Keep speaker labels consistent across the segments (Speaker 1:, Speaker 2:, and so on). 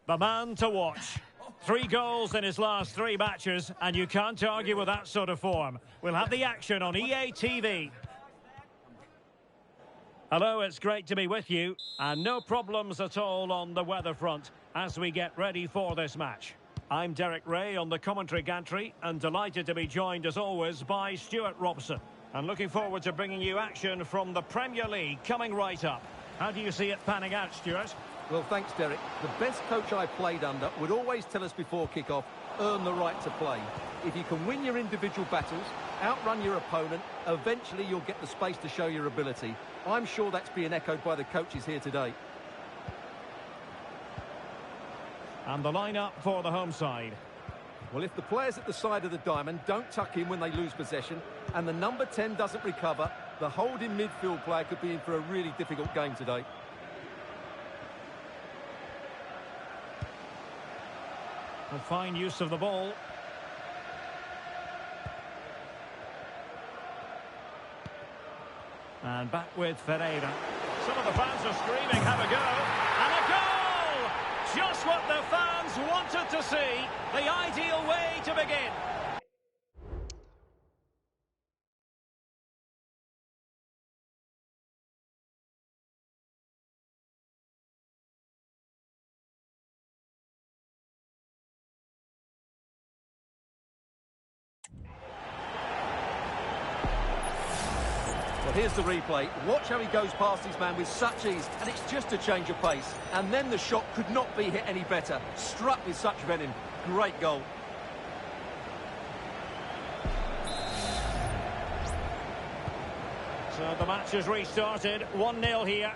Speaker 1: The man to watch. 3 goals in his last 3 matches, and you can't argue with that sort of form. We'll have the action on EA TV. Hello, it's great to be with you, and no problems at all on the weather front as we get ready for this match. I'm Derek Ray on the commentary gantry, and delighted to be joined as always by Stuart Robson. And looking forward to bringing you action from the Premier League coming right up. How do you see it panning out, Stuart?
Speaker 2: Well, thanks, Derek. The best coach I played under would always tell us before kick-off, earn the right to play. If you can win your individual battles, outrun your opponent, eventually you'll get the space to show your ability. I'm sure that's being echoed by the coaches here today.
Speaker 1: And the lineup for the home side.
Speaker 2: Well, if the players at the side of the diamond don't tuck in when they lose possession, and the number 10 doesn't recover, the holding midfield player could be in for a really difficult game today.
Speaker 1: A fine use of the ball. And back with Ferreira. Some of the fans are screaming, have a go. And a goal! Just what the fans wanted to see. The ideal way to begin.
Speaker 2: Well, here's the replay. Watch how he goes past his man with such ease, and it's just a change of pace. And then the shot could not be hit any better. Struck with such venom. Great goal.
Speaker 1: So the match has restarted. 1-0 here.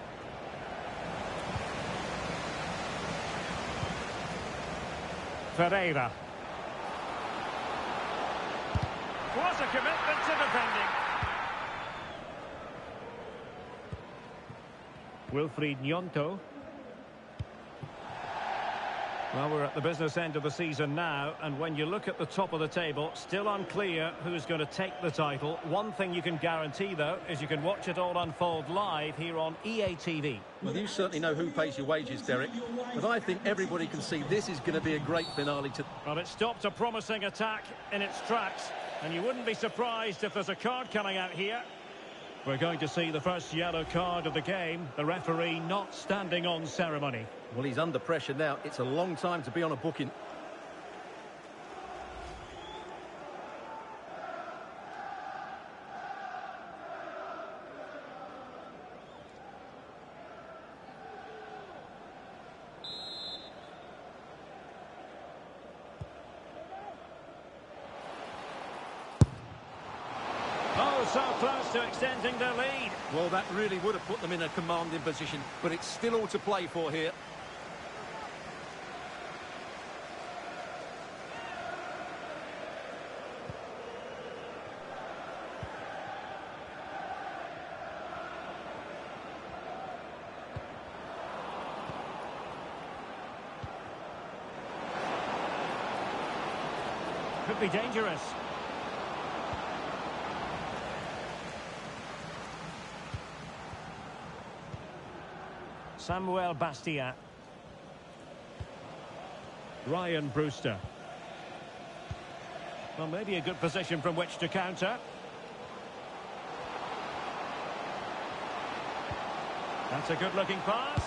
Speaker 1: Ferreira. What a commitment to defending. Wilfried Nyonto. Well, we're at the business end of the season now, and when you look at the top of the table, still unclear who's going to take the title. One thing you can guarantee, though, is you can watch it all unfold live here on EA TV.
Speaker 2: Well, you certainly know who pays your wages, Derek, but I think everybody can see this is going to be a great finale.
Speaker 1: Well, it stopped a promising attack in its tracks, and you wouldn't be surprised if there's a card coming out here. We're going to see the first yellow card of the game. The referee not standing on ceremony.
Speaker 2: Well, he's under pressure now. It's a long time to be on a booking.
Speaker 1: Oh, so close to extending their lead.
Speaker 2: Well, that really would have put them in a commanding position, but it's still all to play for here.
Speaker 1: Could be dangerous. Samuel Bastia. Ryan Brewster. Well, maybe a good position from which to counter. That's a good-looking pass.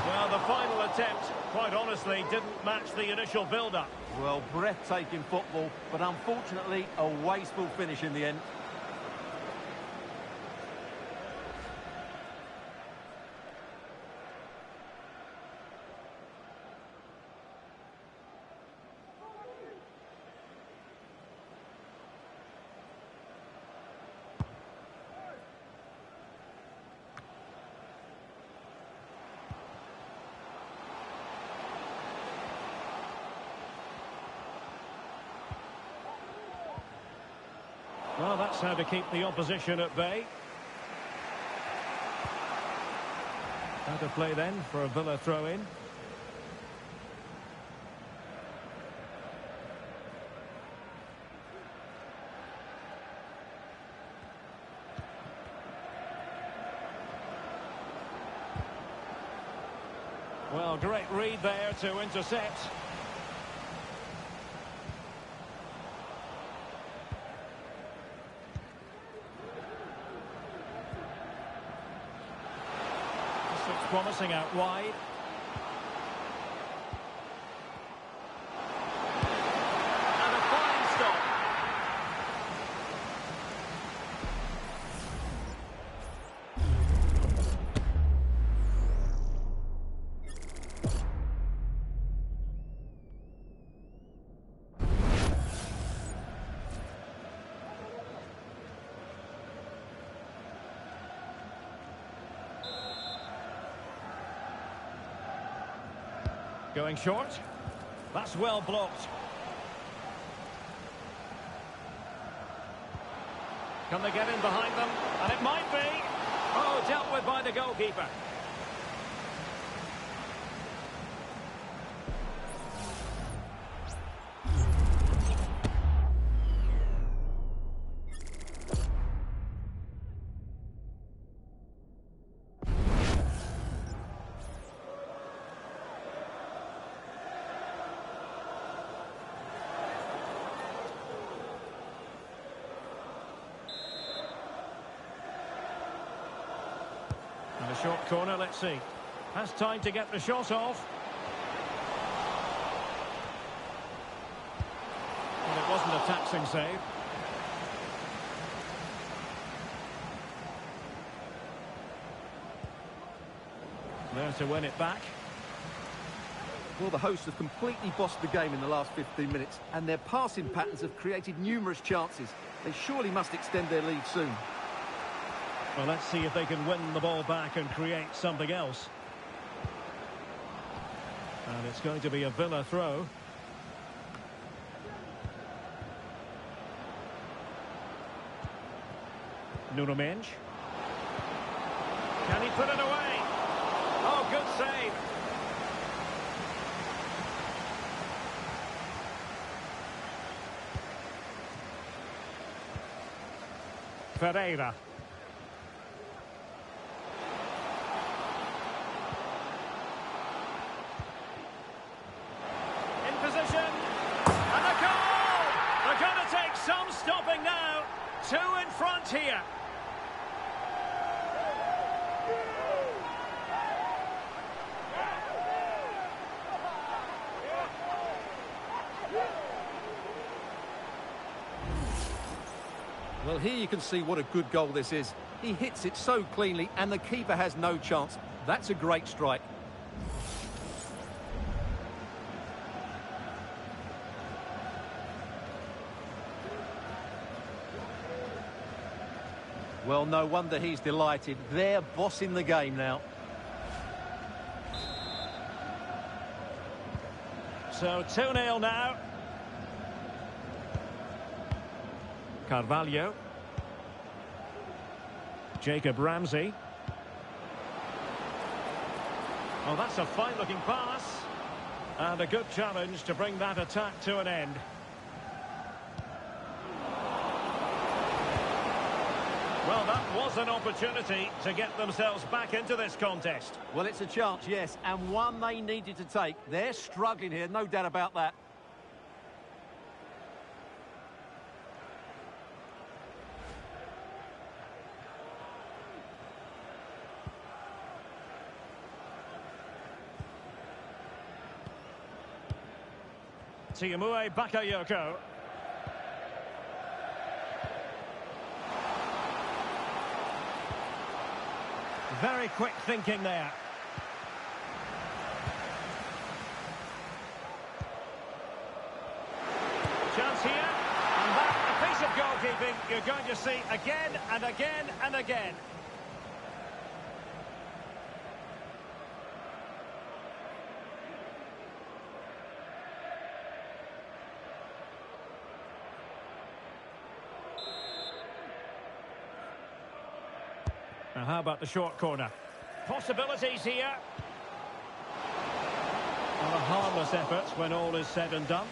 Speaker 1: Well, the final attempt, quite honestly, didn't match the initial build-up.
Speaker 2: Well, breathtaking football, but unfortunately a wasteful finish in the end.
Speaker 1: Well, that's how to keep the opposition at bay. How to play then for a Villa throw-in. Well, great read there to intercept. This looks promising out wide. And a fine stop. Going short. That's well blocked. Can they get in behind them? And it might be. Oh, dealt with by the goalkeeper. And a short corner, let's see. Has time to get the shot off. And it wasn't a taxing save. There to win it back.
Speaker 2: Well, the hosts have completely bossed the game in the last 15 minutes, and their passing patterns have created numerous chances. They surely must extend their lead soon.
Speaker 1: Well, let's see if they can win the ball back and create something else. And it's going to be a Villa throw. Nuno Mendes. Can he put it away? Oh, good save. Ferreira. In position. And a goal! They're going to take some stopping now. 2 in front here.
Speaker 2: Well, here you can see what a good goal this is. He hits it so cleanly, and the keeper has no chance. That's a great strike. Well, no wonder he's delighted. They're bossing the game now.
Speaker 1: So 2-0 now. Carvalho. Jacob Ramsey. Oh, that's a fine-looking pass. And a good challenge to bring that attack to an end. Well, that was an opportunity to get themselves back into this contest.
Speaker 2: Well, it's a chance, yes, and one they needed to take. They're struggling here, no doubt about that.
Speaker 1: Tiamue Bakayoko. Very quick thinking there. Chance here. And that, a piece of goalkeeping you're going to see again and again and again. Now, how about the short corner? Possibilities here. Well, a harmless effort when all is said and done.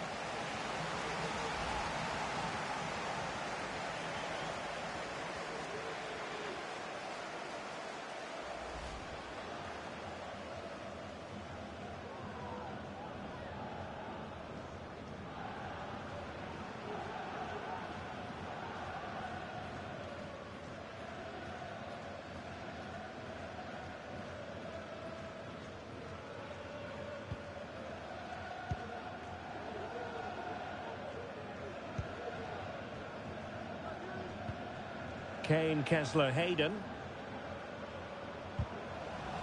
Speaker 1: Kane, Kessler, Hayden.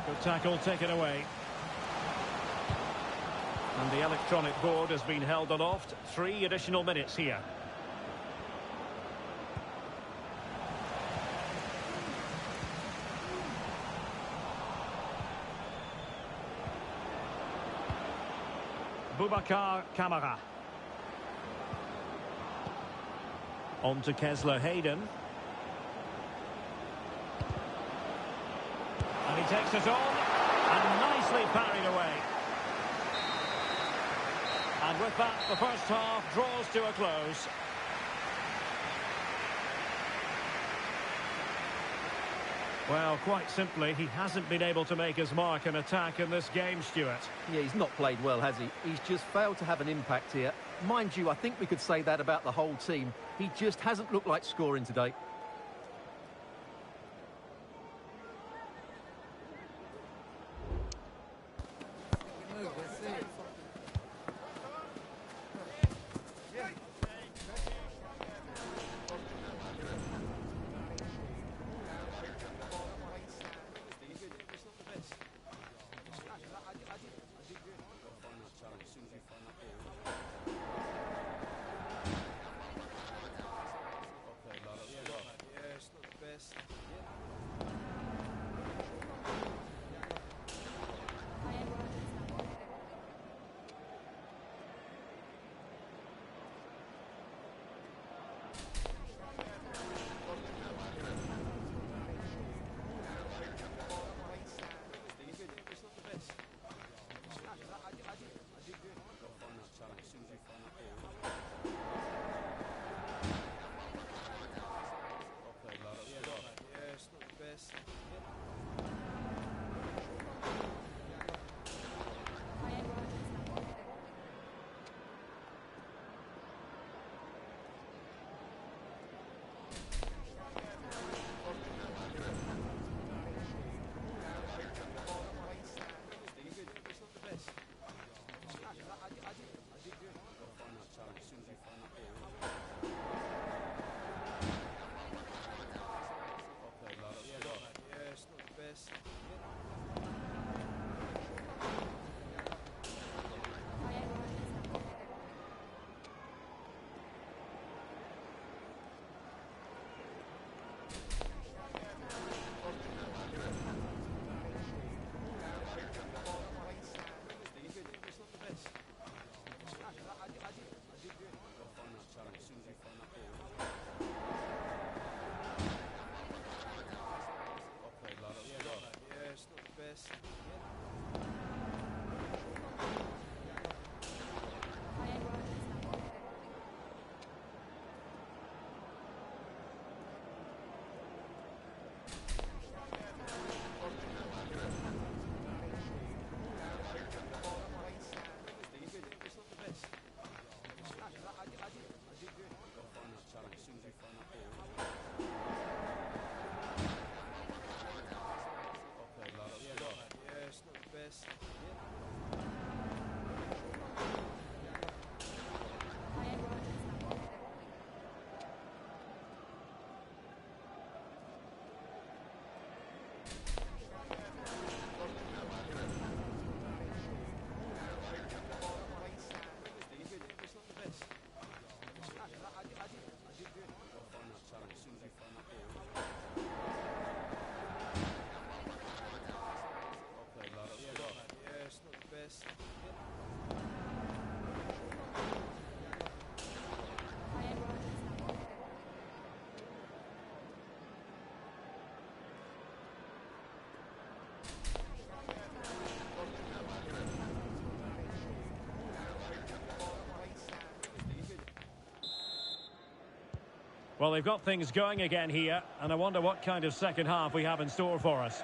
Speaker 1: Good tackle taken away. And the electronic board has been held aloft. 3 additional minutes here. Boubacar Kamara. On to Kessler, Hayden. And he takes it on. And nicely parried away. And with that, the first half draws to a close. Well, quite simply, he hasn't been able to make his mark in attack in this game, Stuart.
Speaker 2: Yeah, he's not played well, has he? He's just failed to have an impact here. Mind you, I think we could say that about the whole team. He just hasn't looked like scoring today.
Speaker 1: Well, they've got things going again here, and I wonder what kind of second half we have in store for us.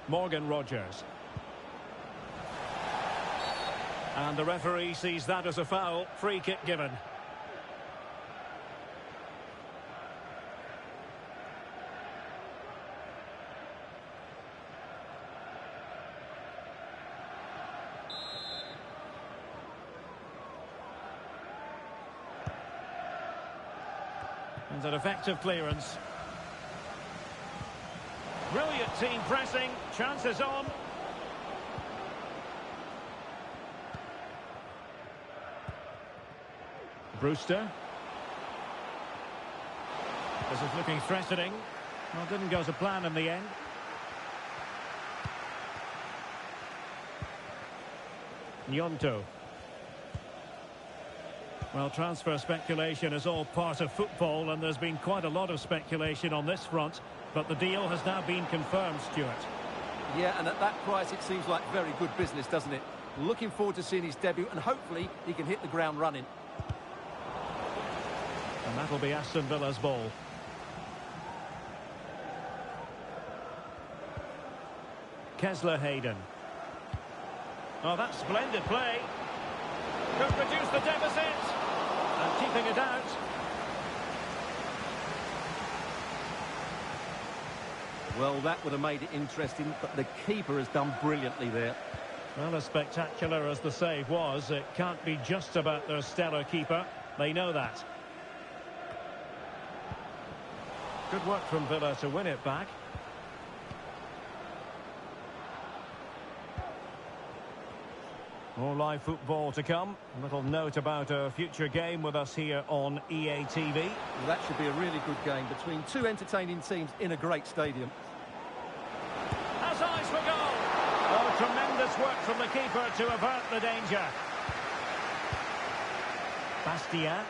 Speaker 1: Morgan Rogers. And the referee sees that as a foul. Free kick given. And an effective clearance. Brilliant team pressing. Chances on. Brewster. This is looking threatening. Well, didn't go to plan in the end. Nyonto. Well, transfer speculation is all part of football, and there's been quite a lot of speculation on this front, but the deal has now been confirmed, Stuart.
Speaker 2: Yeah, and at that price it seems like very good business, doesn't it? Looking forward to seeing his debut, and hopefully he can hit the ground running.
Speaker 1: And that'll be Aston Villa's ball. Kessler Hayden. Oh, that's splendid play. Could reduce the deficit. And keeping it out.
Speaker 2: Well, that would have made it interesting, but the keeper has done brilliantly there.
Speaker 1: Well, as spectacular as the save was, it can't be just about their stellar keeper. They know that. Good work from Villa to win it back. More live football to come. A little note about a future game with us here on EA TV.
Speaker 2: Well, that should be a really good game between two entertaining teams in a great stadium.
Speaker 1: Has eyes for goal. Oh, tremendous work from the keeper to avert the danger. Bastia.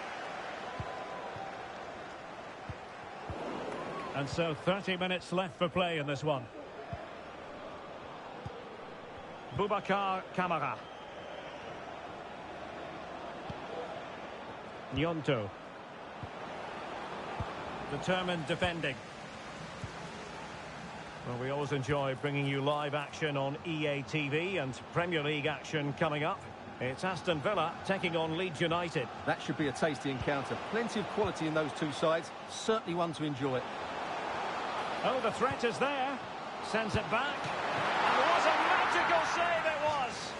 Speaker 1: And so 30 minutes left for play in this one. Boubacar Kamara. Nyonto. Determined defending. Well, we always enjoy bringing you live action on EA TV, and Premier League action coming up. It's Aston Villa taking on Leeds United.
Speaker 2: That should be a tasty encounter. Plenty of quality in those two sides. Certainly one to enjoy.
Speaker 1: Oh, the threat is there. Sends it back. And what a magical save it was!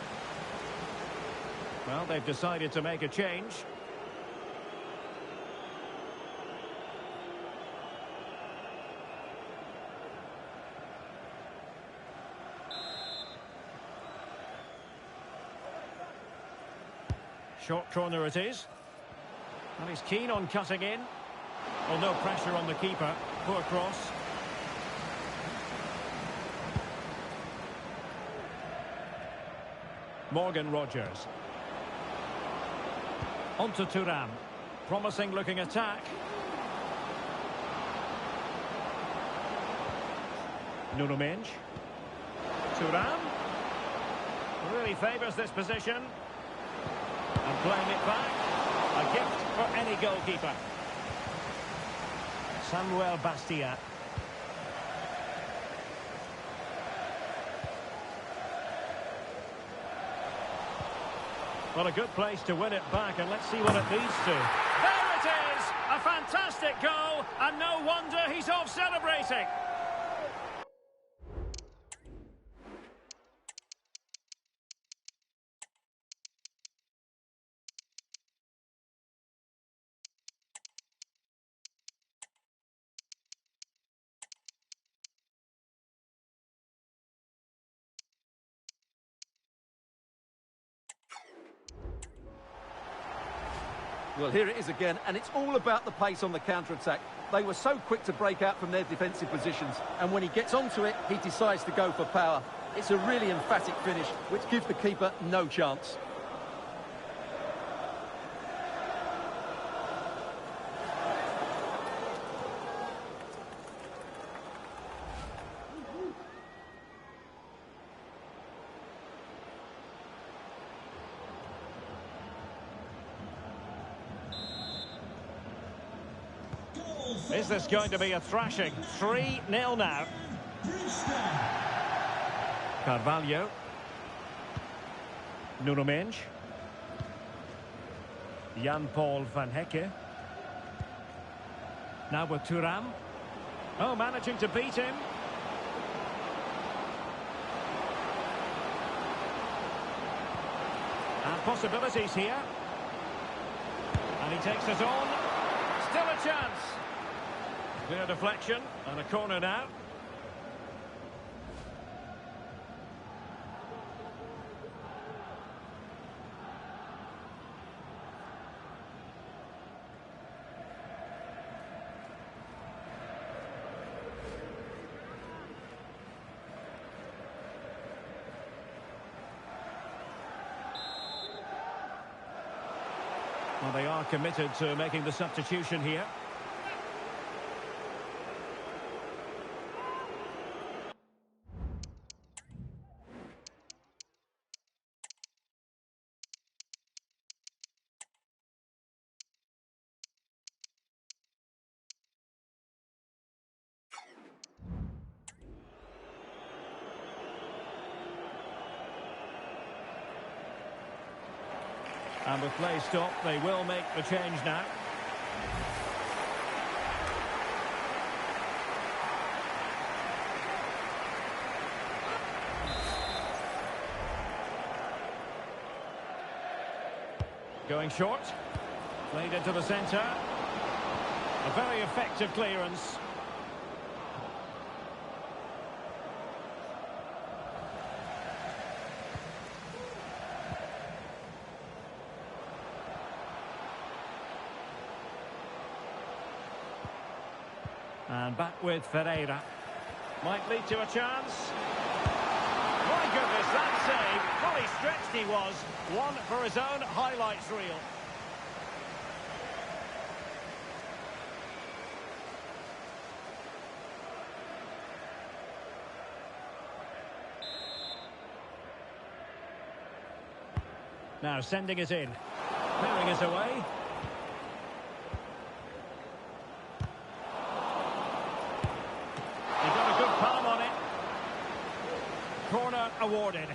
Speaker 1: Well, they've decided to make a change. Short corner it is. And he's keen on cutting in. Well, no pressure on the keeper. Poor cross. Morgan Rogers. On to Thuram. Promising looking attack. Nuno Mendes. Thuram. Really favours this position. And playing it back. A gift for any goalkeeper. Samuel Bastia. Well, a good place to win it back, and let's see what it leads to. There it is! A fantastic goal, and no wonder he's off celebrating.
Speaker 2: Well, here it is again, and it's all about the pace on the counter-attack. They were so quick to break out from their defensive positions, and when he gets onto it, he decides to go for power. It's a really emphatic finish, which gives the keeper no chance.
Speaker 1: Is this going to be a thrashing? 3-0 now. Carvalho. Nuno Mendes. Jan-Paul van Hecke. Now with Thuram. Oh, managing to beat him. And possibilities here. And he takes it on. Still a chance. Clear deflection and a corner now. Well, they are committed to making the substitution here. And with play stopped, they will make the change now. Going short. Played into the centre. A very effective clearance. And back with Ferreira. Might lead to a chance. My goodness, that save. Fully stretched he was. One for his own highlights reel. Now sending it in. Clearing it away. Corner awarded.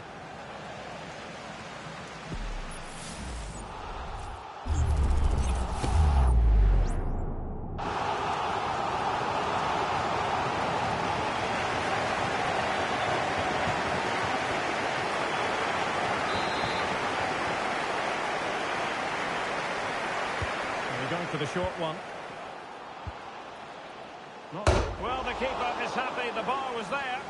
Speaker 1: We're going for the short one. Well, the keeper is happy. The bar was there.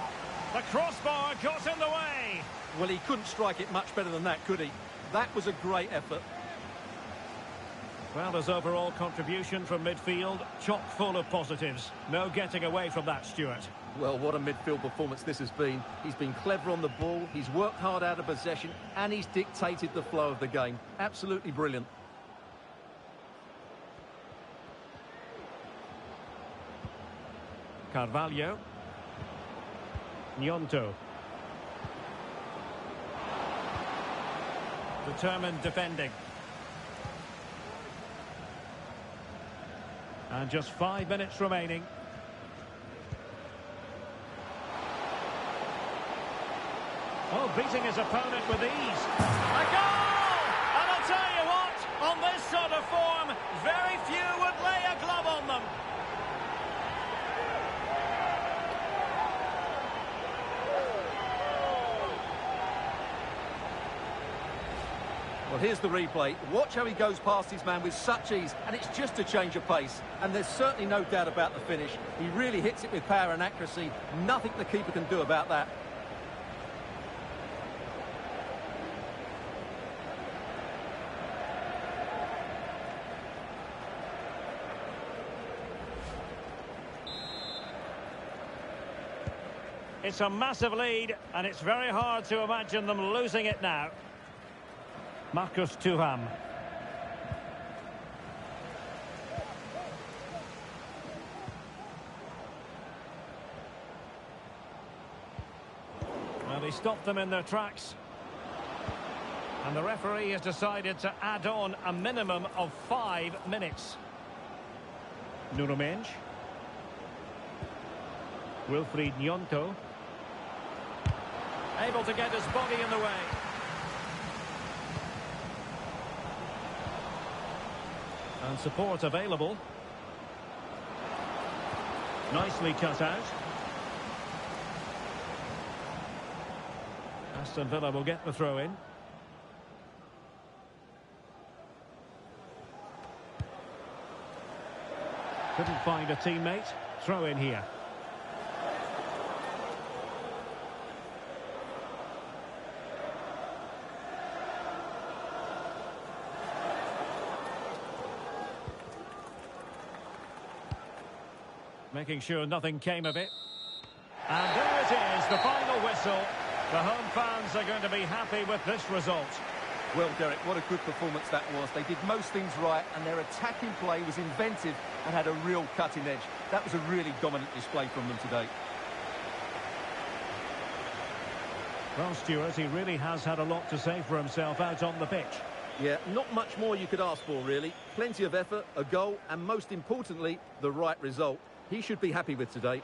Speaker 1: The crossbar got in the way.
Speaker 2: Well, he couldn't strike it much better than that, could he? That was a great effort.
Speaker 1: Well, his overall contribution from midfield, chock full of positives. No getting away from that, Stuart.
Speaker 2: Well, what a midfield performance this has been. He's been clever on the ball, he's worked hard out of possession, and he's dictated the flow of the game. Absolutely brilliant.
Speaker 1: Carvalho. Gnonto. Determined defending. And just 5 minutes remaining. Oh, beating his opponent with ease. A goal! And I'll tell you what, on this sort of form, very few would lay a glove on them.
Speaker 2: Well, here's the replay. Watch how he goes past his man with such ease, and it's just a change of pace. And there's certainly no doubt about the finish. He really hits it with power and accuracy. Nothing the keeper can do about that.
Speaker 1: It's a massive lead, and it's very hard to imagine them losing it now. Marcus Thuram. Well, he stopped them in their tracks. And the referee has decided to add on a minimum of 5 minutes. Nuno Mendes. Wilfried Gnonto. Able to get his body in the way. And support available. Nicely cut out. Aston Villa will get the throw in. Couldn't find a teammate. Throw in here. Making sure nothing came of it. And there it is, the final whistle. The home fans are going to be happy with this result.
Speaker 2: Well, Derek, what a good performance that was. They did most things right, and their attacking play was inventive and had a real cutting edge. That was a really dominant display from them today.
Speaker 1: Well, Stuart, he really has had a lot to say for himself out on the pitch.
Speaker 2: Yeah, not much more you could ask for, really. Plenty of effort, a goal, and most importantly, the right result. He should be happy with today.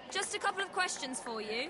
Speaker 3: Just a couple of questions for you.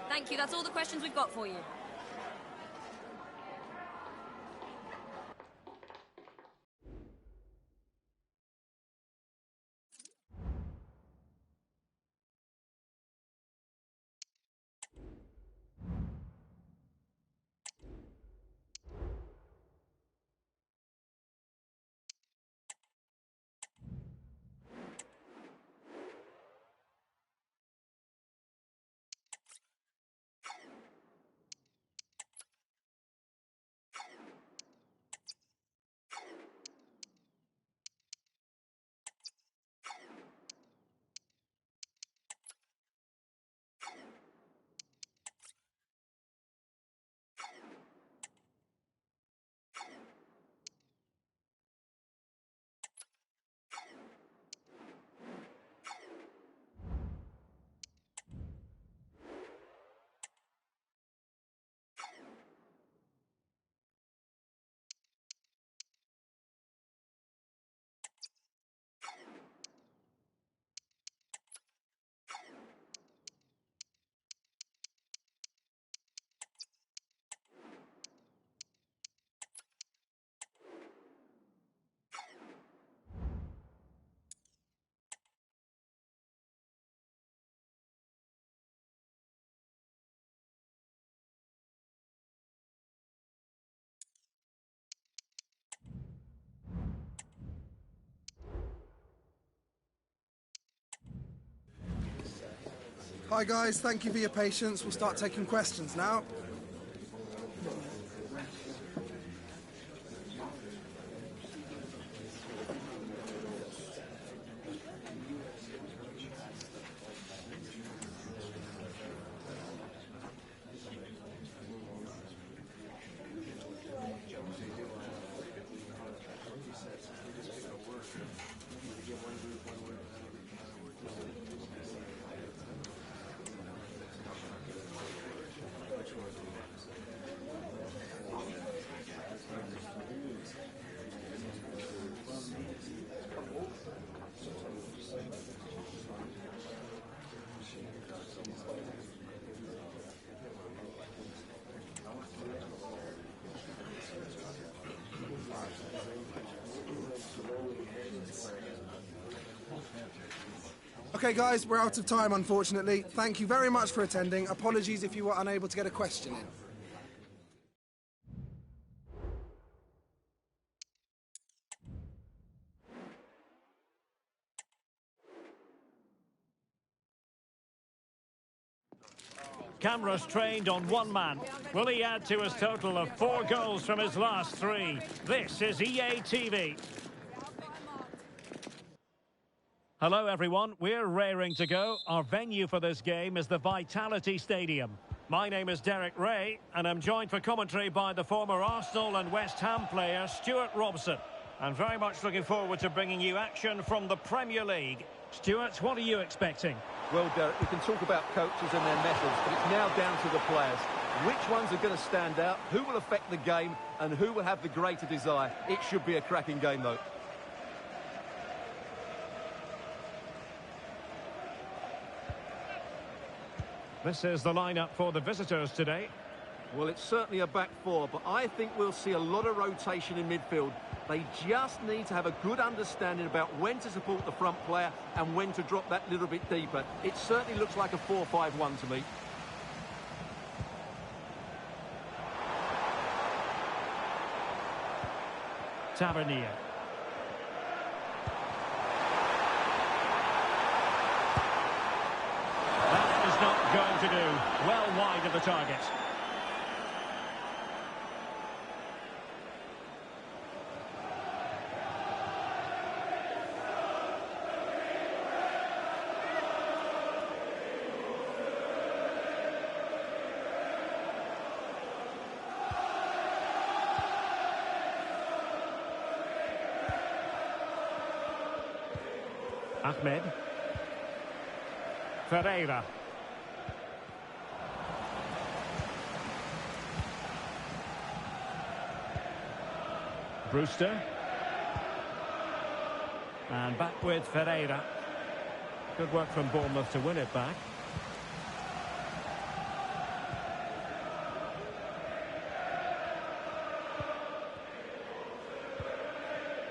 Speaker 3: Thank you. That's all the questions we've got for you.
Speaker 4: Hi guys, thank you for your patience. We'll start taking questions now. Okay, guys, we're out of time, unfortunately. Thank you very much for attending. Apologies if you were unable to get a question in.
Speaker 1: Cameras trained on one man. Will he add to his total of 4 goals from his last 3? This is EA TV. Hello everyone, we're raring to go. Our venue for this game is the Vitality Stadium. My name is Derek Ray, and I'm joined for commentary by the former Arsenal and West Ham player Stuart Robson. I'm very much looking forward to bringing you action from the Premier League. Stuart, what are you expecting?
Speaker 2: Well, Derek, we can talk about coaches and their methods, but it's now down to the players. Which ones are going to stand out, who will affect the game, and who will have the greater desire? It should be a cracking game, though.
Speaker 1: This is the lineup for the visitors today.
Speaker 2: Well, it's certainly a back four, but I think we'll see a lot of rotation in midfield. They just need to have a good understanding about when to support the front player and when to drop that little bit deeper. It certainly looks like a 4-5-1 to me.
Speaker 1: Tavernier. That is not going to do. Well wide of the target. Ahmed. Ferreira. Brewster. And back with Ferreira. Good work from Bournemouth to win it back.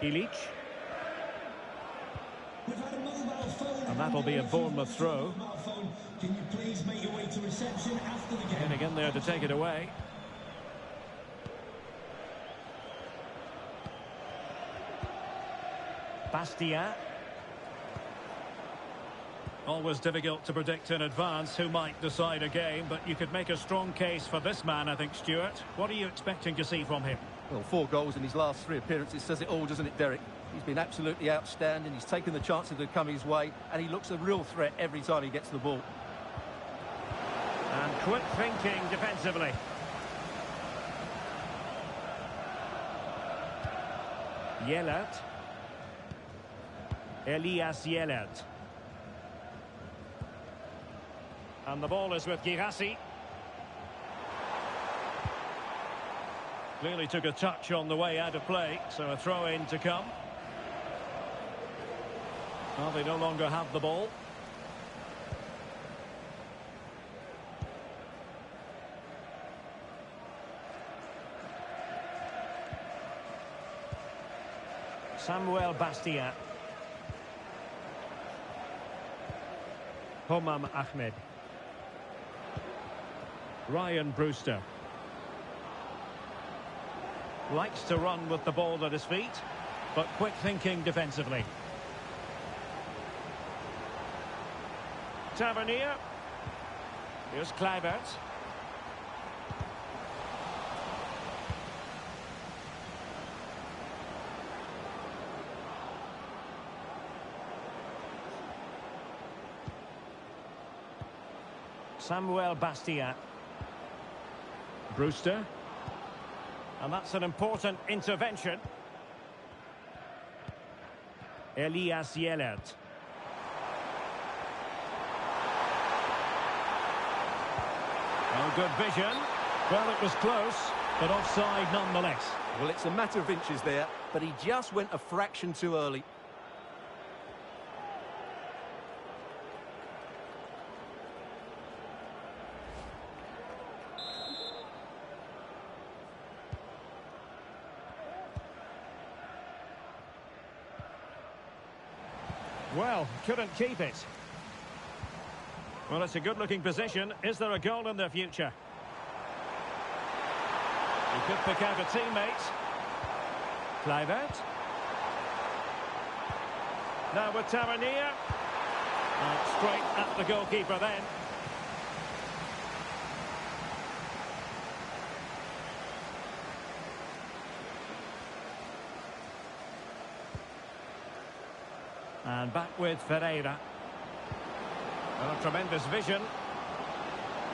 Speaker 1: Ilic. And that'll be a Bournemouth throw.
Speaker 5: Can you please make your way to reception after the game?
Speaker 1: And again there to take it away. Bastia. Always difficult to predict in advance who might decide a game, but you could make a strong case for this man, I think, Stuart. What are you expecting to see from him?
Speaker 2: Well, 4 goals in his last 3 appearances says it all, doesn't it, Derek? He's been absolutely outstanding. He's taken the chances that come his way, and he looks a real threat every time he gets the ball.
Speaker 1: And quick thinking defensively. Yelert. Elias Yelert. And the ball is with Girassi. Clearly took a touch on the way out of play, so a throw-in to come. Well, they no longer have the ball. Samuel Bastia. Homam Ahmed. Ryan Brewster. Likes to run with the ball at his feet, but quick thinking defensively. Tavernier. Here's Kluivert. Samuel Bastia. Brewster. And that's an important intervention. Elias Yelert. Oh, good vision. Well, it was close, but offside nonetheless.
Speaker 2: Well, it's a matter of inches there, but he just went a fraction too early.
Speaker 1: Well, couldn't keep it. Well, it's a good-looking position. Is there a goal in their future? He could pick out a teammate. Kluivert. Now with Tavernier. Straight at the goalkeeper then. And back with Ferreira. Well, tremendous vision.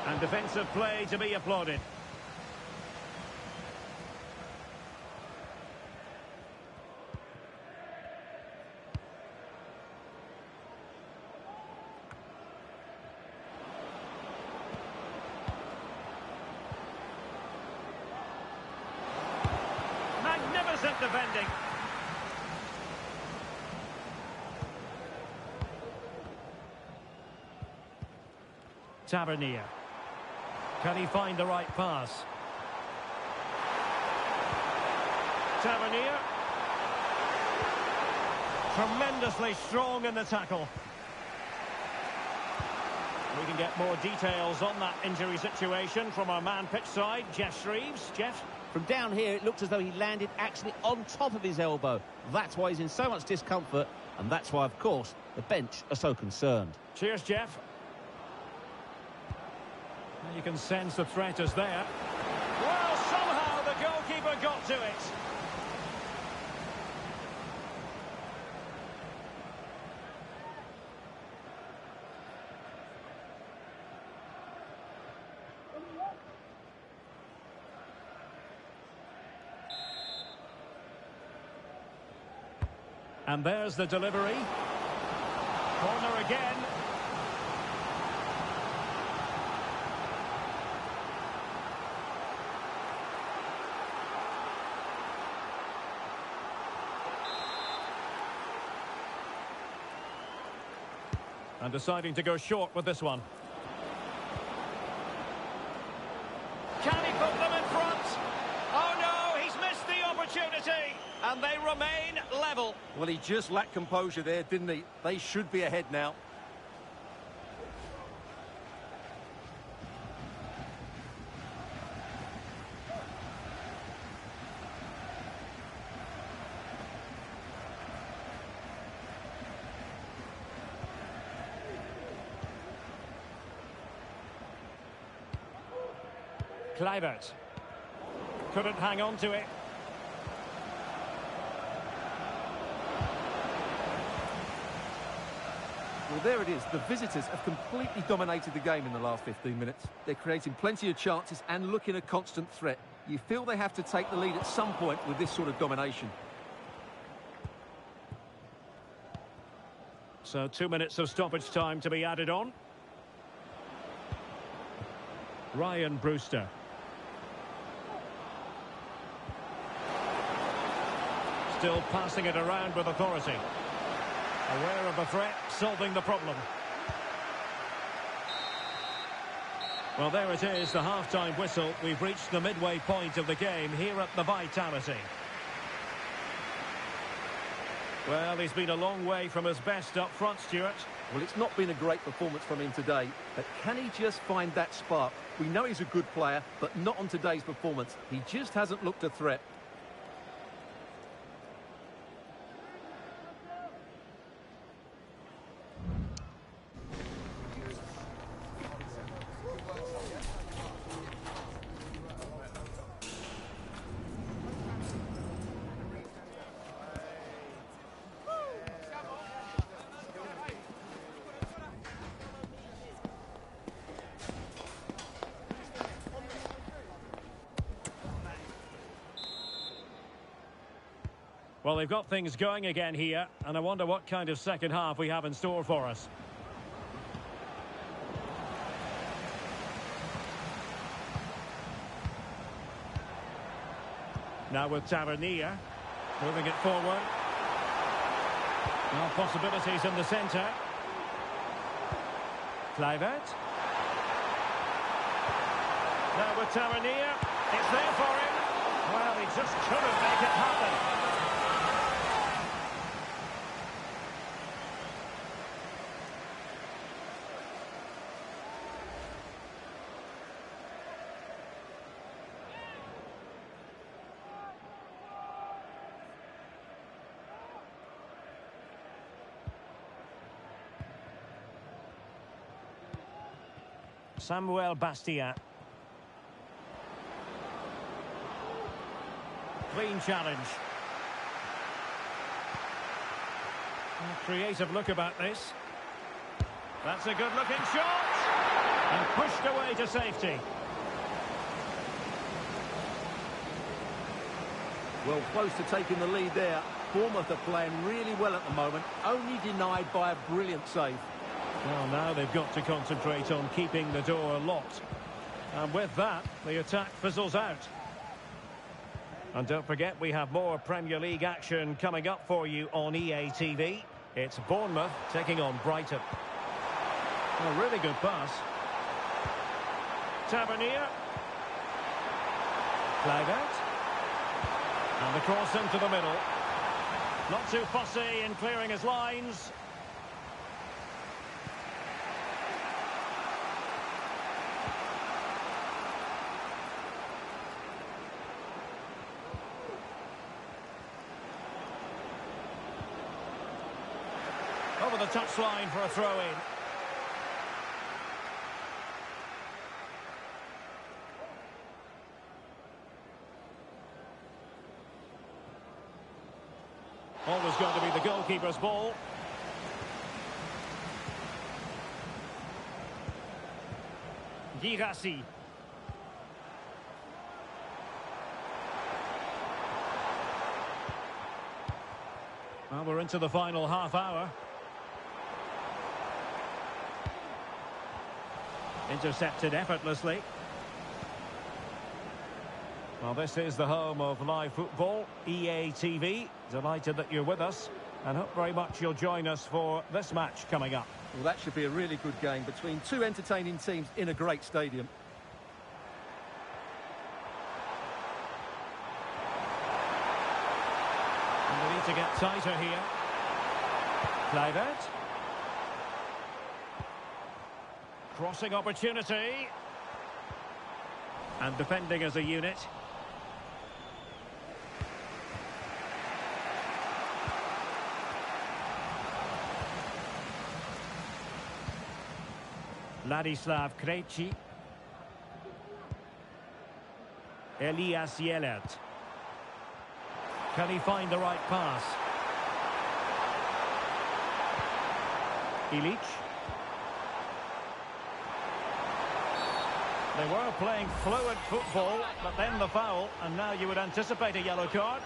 Speaker 1: And defensive play to be applauded. Magnificent defending. Tavernier. Can he find the right pass? Tavernier. Tremendously strong in the tackle. We can get more details on that injury situation from our man pitch side, Jeff Shreves. Jeff?
Speaker 6: From down here, it looked as though he landed actually on top of his elbow. That's why he's in so much discomfort, and that's why, of course, the bench are so concerned.
Speaker 1: Cheers, Jeff. You can sense the threat is there. Well, somehow the goalkeeper got to it. And there's the delivery. Corner again. And deciding to go short with this one. Can he put them in front? Oh no, he's missed the opportunity. And they remain level.
Speaker 2: Well, he just lacked composure there, didn't he? They should be ahead now.
Speaker 1: Kluivert. Couldn't hang on to it.
Speaker 2: Well, there it is. The visitors have completely dominated the game in the last 15 minutes. They're creating plenty of chances and looking a constant threat. You feel they have to take the lead at some point with this sort of domination.
Speaker 1: So 2 minutes of stoppage time to be added on. Ryan Brewster. Still passing it around with authority. Aware of the threat, solving the problem. Well, there it is, the half-time whistle. We've reached the midway point of the game here at the Vitality. Well, he's been a long way from his best up front, Stuart.
Speaker 2: Well, it's not been a great performance from him today, but can he just find that spark? We know he's a good player, but not on today's performance. He just hasn't looked a threat.
Speaker 1: Well, they've got things going again here, and I wonder what kind of second half we have in store for us. Now with Tavernier, moving it forward. Now possibilities in the centre. Kluivert. Now with Tavernier, it's there for him. Well, he just couldn't make it happen. Samuel Bastia. Clean challenge. A creative look about this. That's a good looking shot. And pushed away to safety.
Speaker 2: Well, close to taking the lead there. Bournemouth are playing really well at the moment, only denied by a brilliant save.
Speaker 1: Well, now they've got to concentrate on keeping the door locked. And with that, the attack fizzles out. And don't forget, we have more Premier League action coming up for you on EA TV. It's Bournemouth taking on Brighton. A really good pass. Tavernier. Kluivert. And the cross into the middle. Not too fussy in clearing his lines. Over the touchline for a throw-in. Always going to be the goalkeeper's ball. Girassi. Well, we're into the final half hour. Intercepted effortlessly. Well, this is the home of live football, EA TV. Delighted that you're with us, and hope very much you'll join us for this match coming up.
Speaker 2: Well, that should be a really good game between two entertaining teams in a great stadium.
Speaker 1: And they need to get tighter here. Kluivert. Crossing opportunity. And defending as a unit. Ladislav Krejci. Elias Yelert. Can he find the right pass? Ilic. They were playing fluid football, but then the foul, and now you would anticipate a yellow card.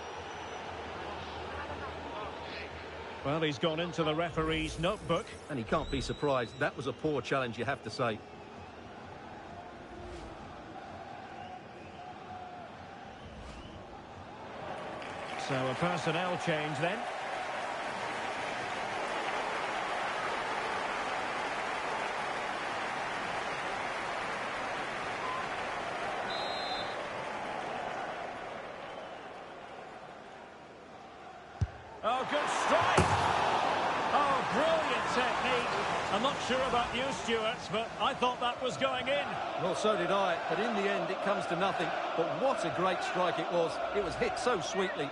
Speaker 1: Well, he's gone into the referee's notebook.
Speaker 2: And he can't be surprised. That was a poor challenge, you have to say.
Speaker 1: So a personnel change then. Oh, good strike! Oh, brilliant technique. I'm not sure about you, Stuart, but I thought that was going in.
Speaker 2: Well, so did I, but in the end it comes to nothing. But what a great strike it was. It was hit so sweetly.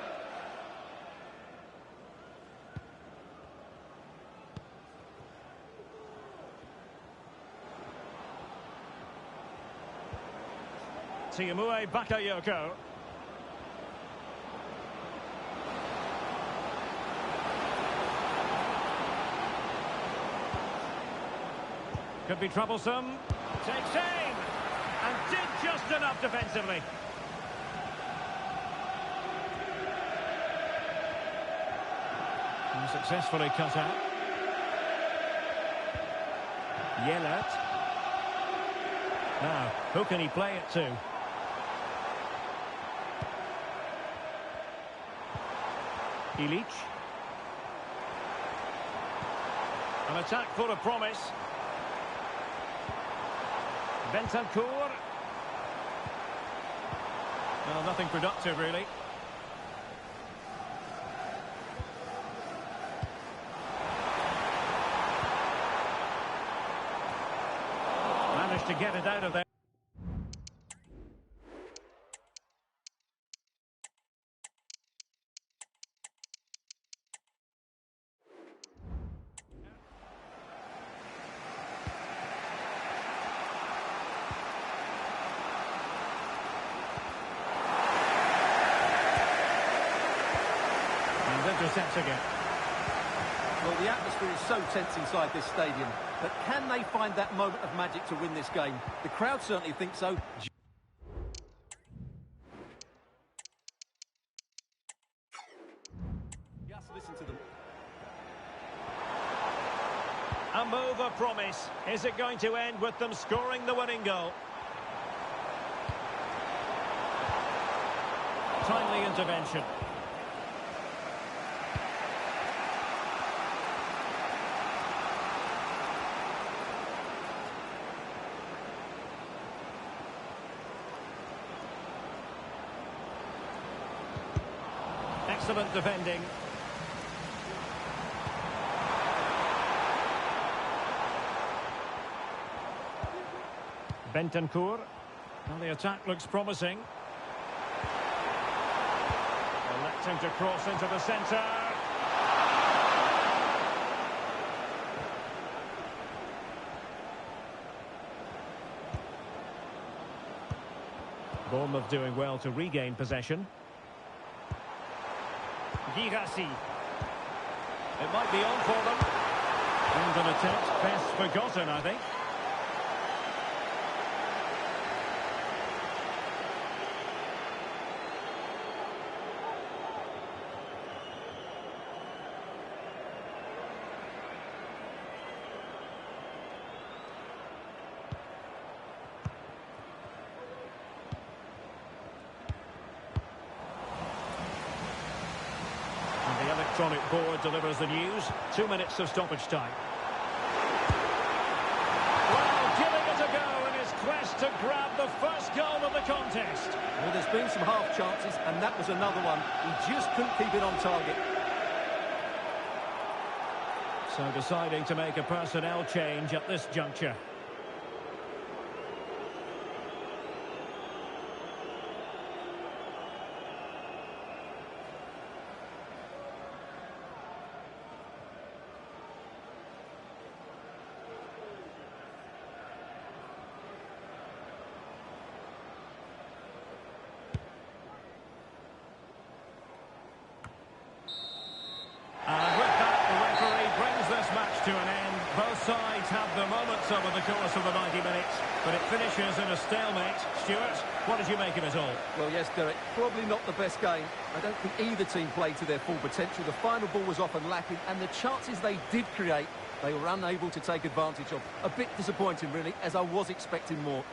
Speaker 1: Tiamue Bakayoko. Could be troublesome. Takes aim. And did just enough defensively. And successfully cut out. Yelert. Now, who can he play it to? Ilic. An attack full of promise. Bentancur. Well, nothing productive, really. Managed to get it out of there. counter sets again.
Speaker 2: Well, the atmosphere is so tense inside this stadium, but can they find that moment of magic to win this game? The crowd certainly think so. Just listen to them.
Speaker 1: A move of promise. Is it going to end with them scoring the winning goal? Timely intervention. Excellent defending. Bentancur. Well, the attack looks promising. Electing to cross into the centre. Bournemouth doing well to regain possession. Girassi. It might be on for them. And an attempt best forgotten, I think. The electronic board delivers the news. 2 minutes of stoppage time. Well, giving it a go in his quest to grab the first goal of the contest.
Speaker 2: Well, there's been some half chances, and that was another one. He just couldn't keep it on target.
Speaker 1: So deciding to make a personnel change at this juncture. And with that, the referee brings this match to an end. Both sides have their moments over the course of the 90 minutes, but it finishes in a stalemate. Stuart, what did you make of it all?
Speaker 2: Well, yes, Derek, probably not the best game. I don't think either team played to their full potential. The final ball was often lacking, and the chances they did create, they were unable to take advantage of. A bit disappointing, really, as I was expecting more.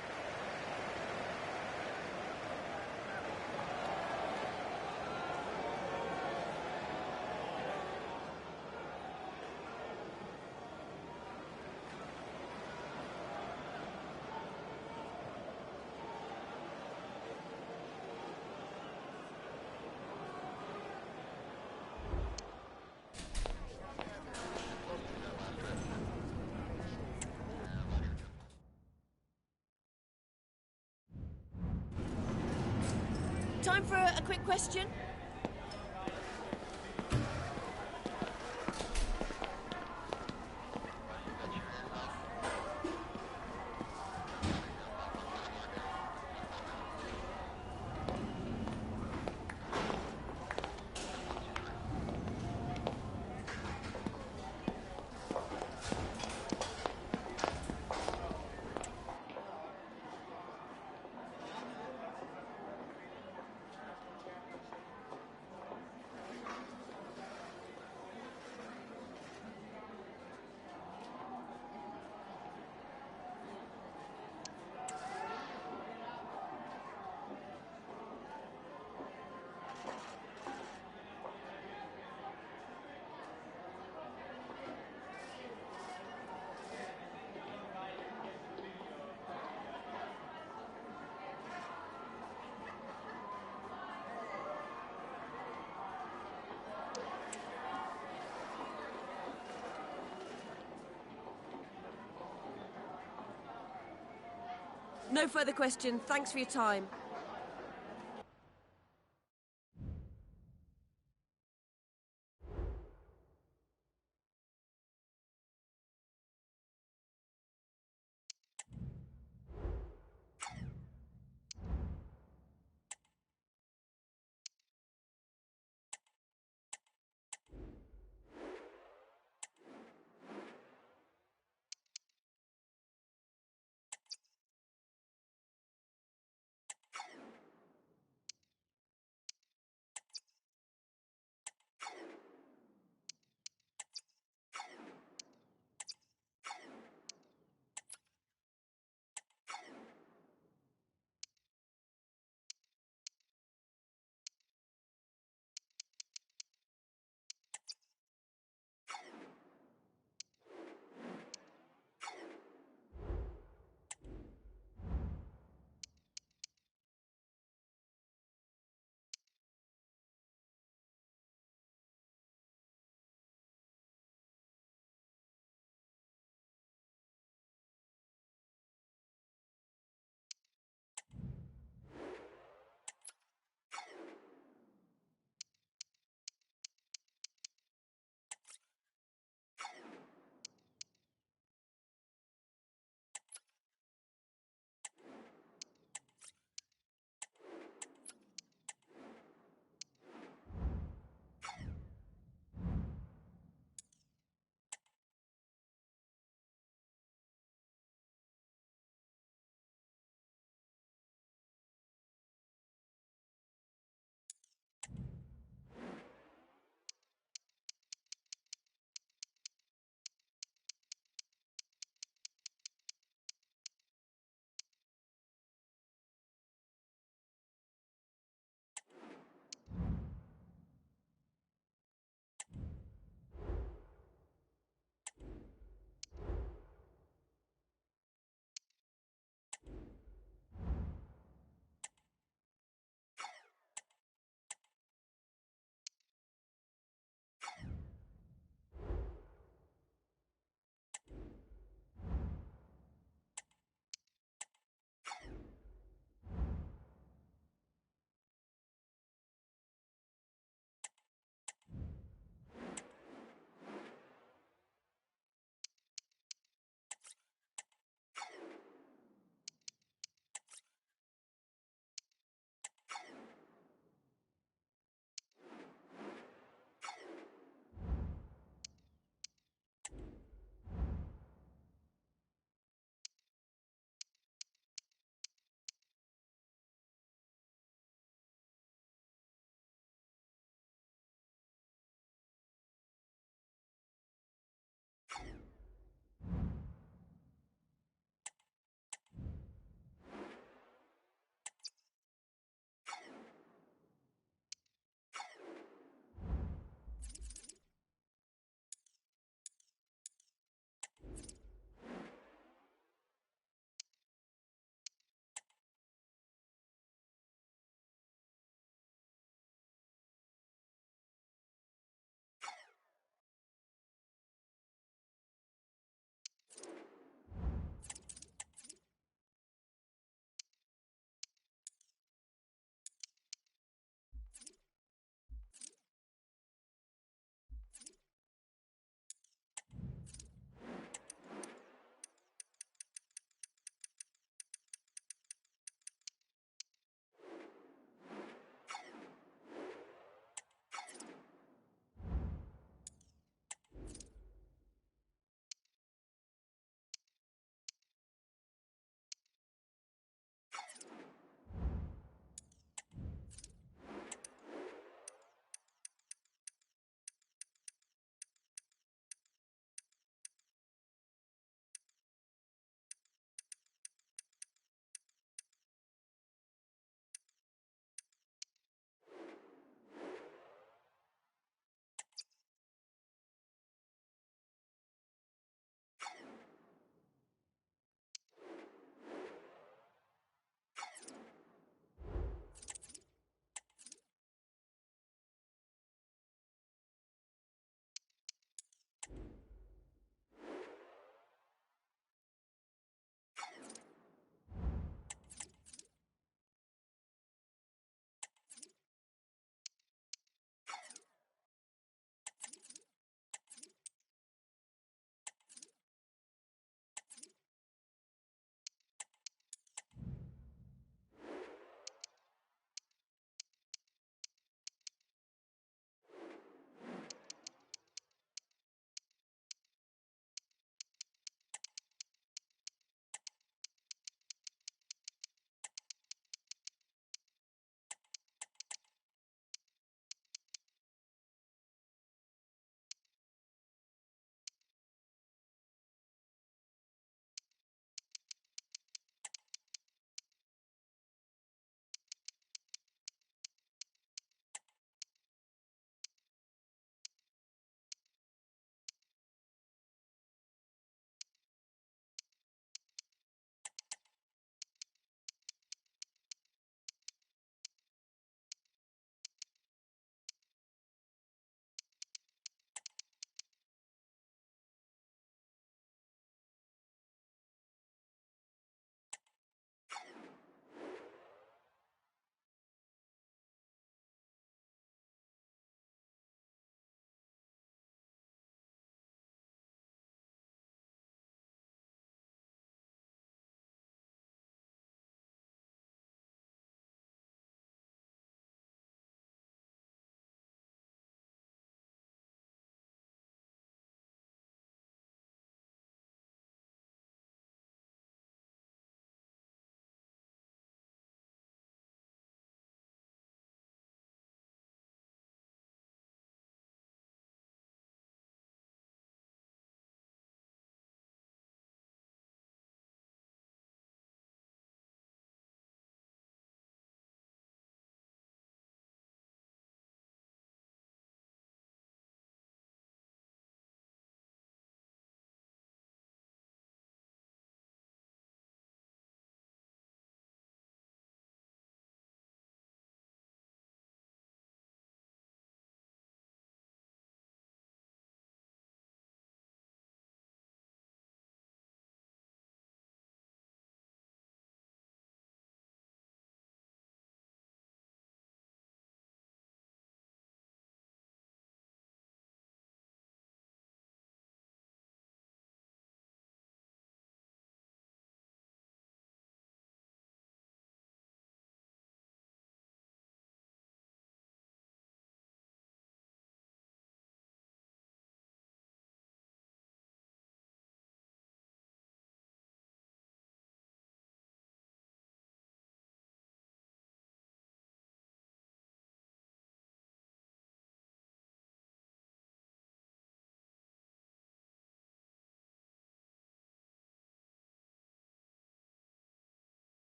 Speaker 3: Time for a quick question. No further questions. Thanks for your time.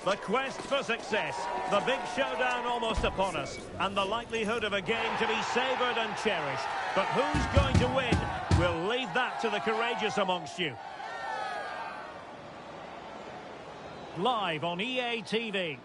Speaker 1: The quest for success, the big showdown almost upon us, and the likelihood of a game to be savoured and cherished. But who's going to win? We'll leave that to the courageous amongst you. Live on EA TV.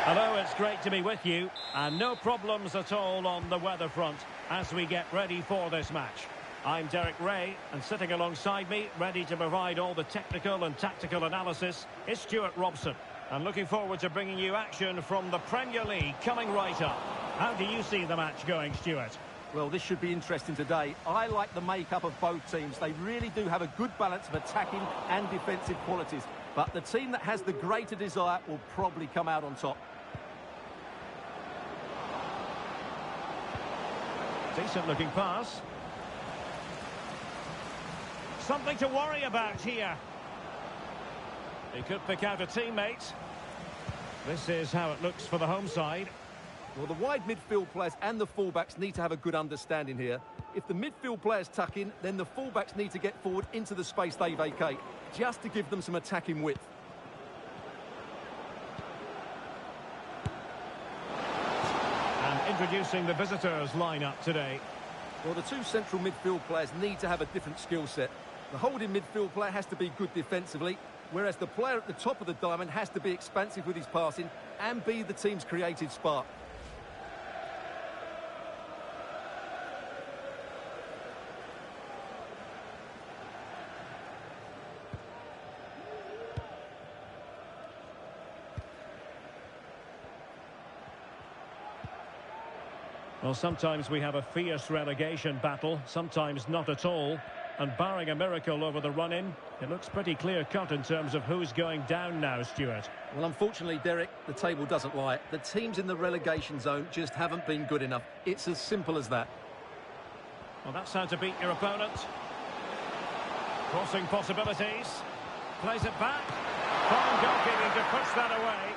Speaker 1: Hello, it's great to be with you, and no problems at all on the weather front as we get ready for this match. I'm Derek Ray, and sitting alongside me, ready to provide all the technical and tactical analysis, is Stuart Robson. And looking forward to bringing you action from the Premier League coming right up. How do you see the match going, Stuart?
Speaker 2: Well, this should be interesting today. I like the makeup of both teams. They really do have a good balance of attacking and defensive qualities. But the team that has the greater desire will probably come out on top.
Speaker 1: Decent looking pass. Something to worry about here. He could pick out a teammate. This is how it looks for the home side.
Speaker 2: Well, the wide midfield players and the fullbacks need to have a good understanding here. If the midfield players tuck in, then the fullbacks need to get forward into the space they vacate, just to give them some attacking width.
Speaker 1: And introducing the visitors lineup today.
Speaker 2: Well, the two central midfield players need to have a different skill set. The holding midfield player has to be good defensively, whereas the player at the top of the diamond has to be expansive with his passing and be the team's creative spark.
Speaker 1: Well, sometimes we have a fierce relegation battle, sometimes not at all. And barring a miracle over the run-in, it looks pretty clear-cut in terms of who's going down now, Stuart.
Speaker 2: Well, unfortunately, Derek, the table doesn't lie. The teams in the relegation zone just haven't been good enough. It's as simple as that.
Speaker 1: Well, that's how to beat your opponent. Crossing possibilities. Plays it back. Fine goalkeeping to push that away.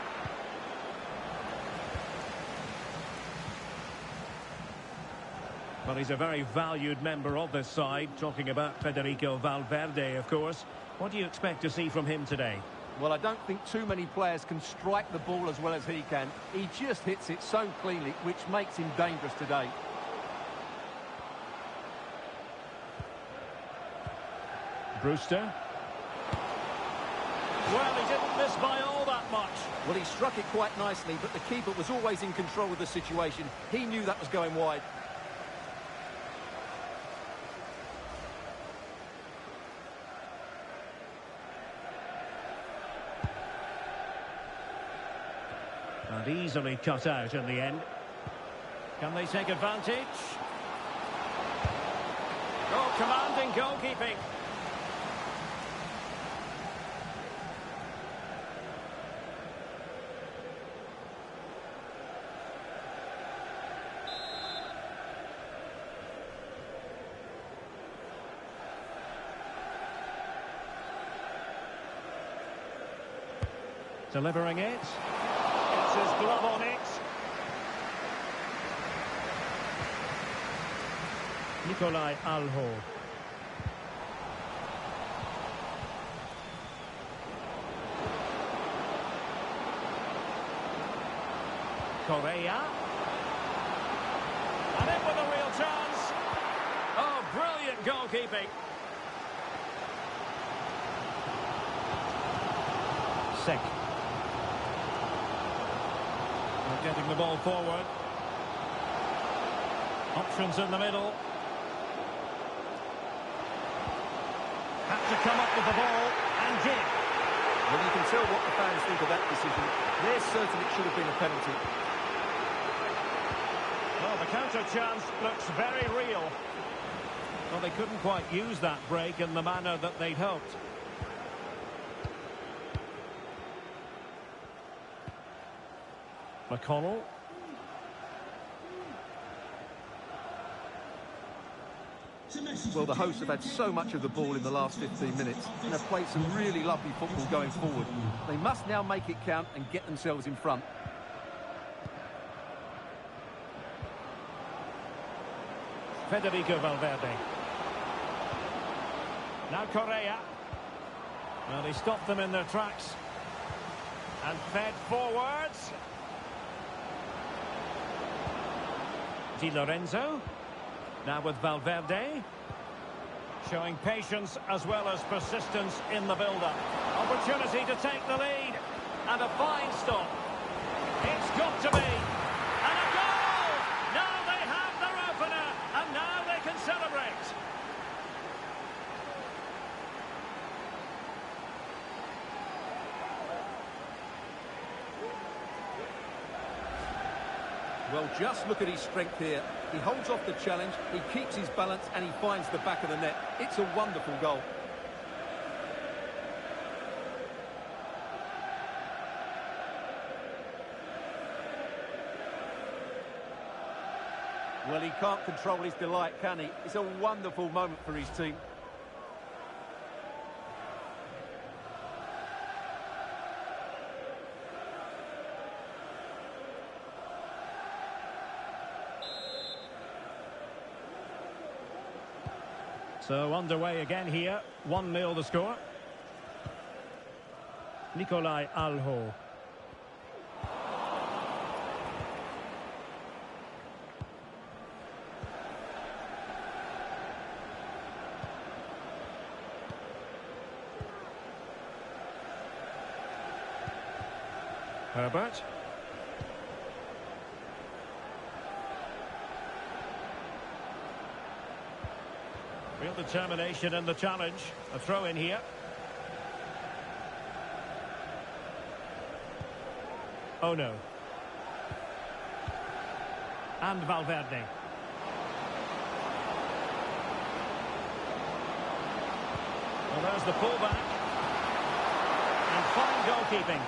Speaker 1: Well, he's a very valued member of this side, talking about Federico Valverde, of course. What do you expect to see from him today?
Speaker 2: Well, I don't think too many players can strike the ball as well as he can. He just hits it so cleanly, which makes him dangerous today.
Speaker 1: Brewster. Well, he didn't miss by all that much.
Speaker 2: Well, he struck it quite nicely, but the keeper was always in control of the situation. He knew that was going wide.
Speaker 1: And easily cut out in the end. Can they take advantage? Oh, commanding goalkeeping. Delivering it. It's his glove on it. Nicolai Alho. Correa. And in with a real chance. Oh, brilliant goalkeeping. Sek. Getting the ball forward. Options in the middle. Had to come up with the ball and did.
Speaker 2: Well, you can tell what the fans think of that decision. They're certain it should have been a penalty.
Speaker 1: Well, the counter chance looks very real. Well, they couldn't quite use that break in the manner that they'd hoped. McConnell.
Speaker 2: Well, the hosts have had so much of the ball in the last 15 minutes and have played some really lovely football going forward. They must now make it count and get themselves in front.
Speaker 1: Federico Valverde. Now Correa. Well, he stopped them in their tracks and fed forwards. Di Lorenzo. Now with Valverde. Showing patience as well as persistence in the build-up. Opportunity to take the lead. And a fine stop. It's got to be. And a goal! Now they have their opener. And now they can celebrate.
Speaker 2: Well, just look at his strength here. He holds off the challenge, he keeps his balance, and he finds the back of the net. It's a wonderful goal. Well, he can't control his delight, can he? It's a wonderful moment for his team.
Speaker 1: So underway again here. 1-0 the score. Nicolai Alho. Herbert. Real determination in the challenge. A throw in here. Oh no. And Valverde. Well, there's the pullback. And fine goalkeeping.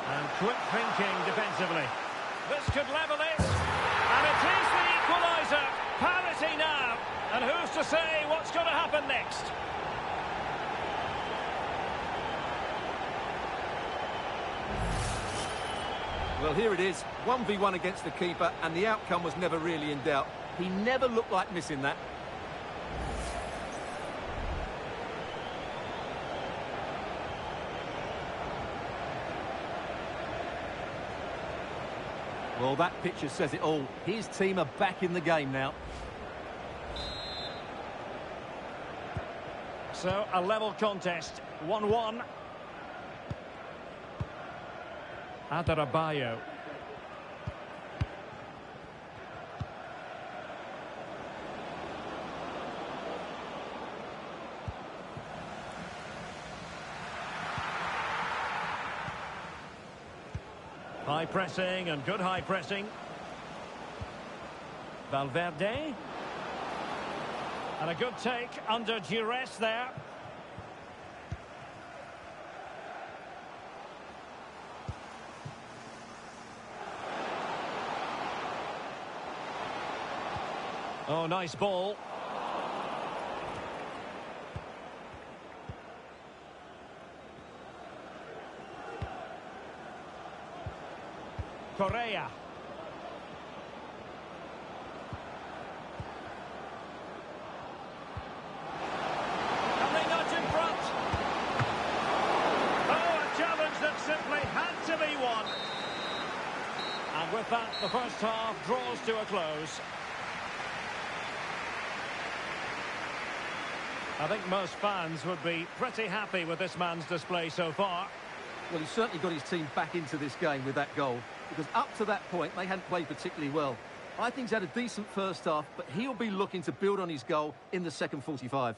Speaker 1: And quick thinking defensively. This could level it. And it is the equaliser. Parity now. And who's to say what's going to happen next?
Speaker 2: Well, here it is. 1v1 against the keeper, and the outcome was never really in doubt. He never looked like missing that. Well, that picture says it all. His team are back in the game now.
Speaker 1: So, a level contest. 1-1. Adarabioyo. High pressing and good high pressing. Valverde. And a good take under duress there. Oh, nice ball. Correa. And they nudge in front. Oh, a challenge that simply had to be won. And with that, the first half draws to a close. I think most fans would be pretty happy with this man's display so far.
Speaker 2: Well, he's certainly got his team back into this game with that goal, because up to that point, they hadn't played particularly well. I think he's had a decent first half, but he'll be looking to build on his goal in the second 45.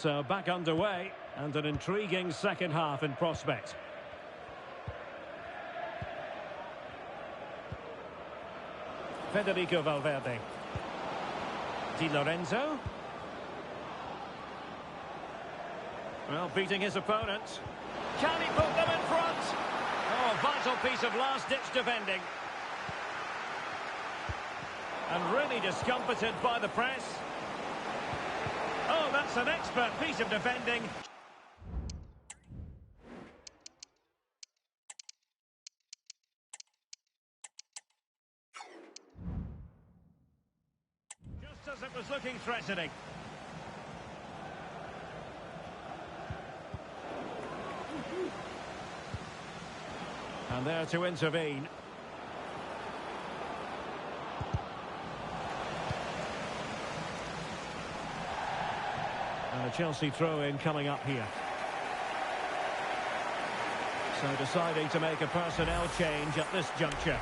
Speaker 1: So back underway, and an intriguing second half in prospect. Federico Valverde. Di Lorenzo. Well, beating his opponent. Can he put them in front? Oh, vital piece of last-ditch defending. And really discomfited by the press. Oh, that's an expert piece of defending. Just as it was looking threatening. And there to intervene. And a Chelsea throw-in coming up here. So deciding to make a personnel change at this juncture.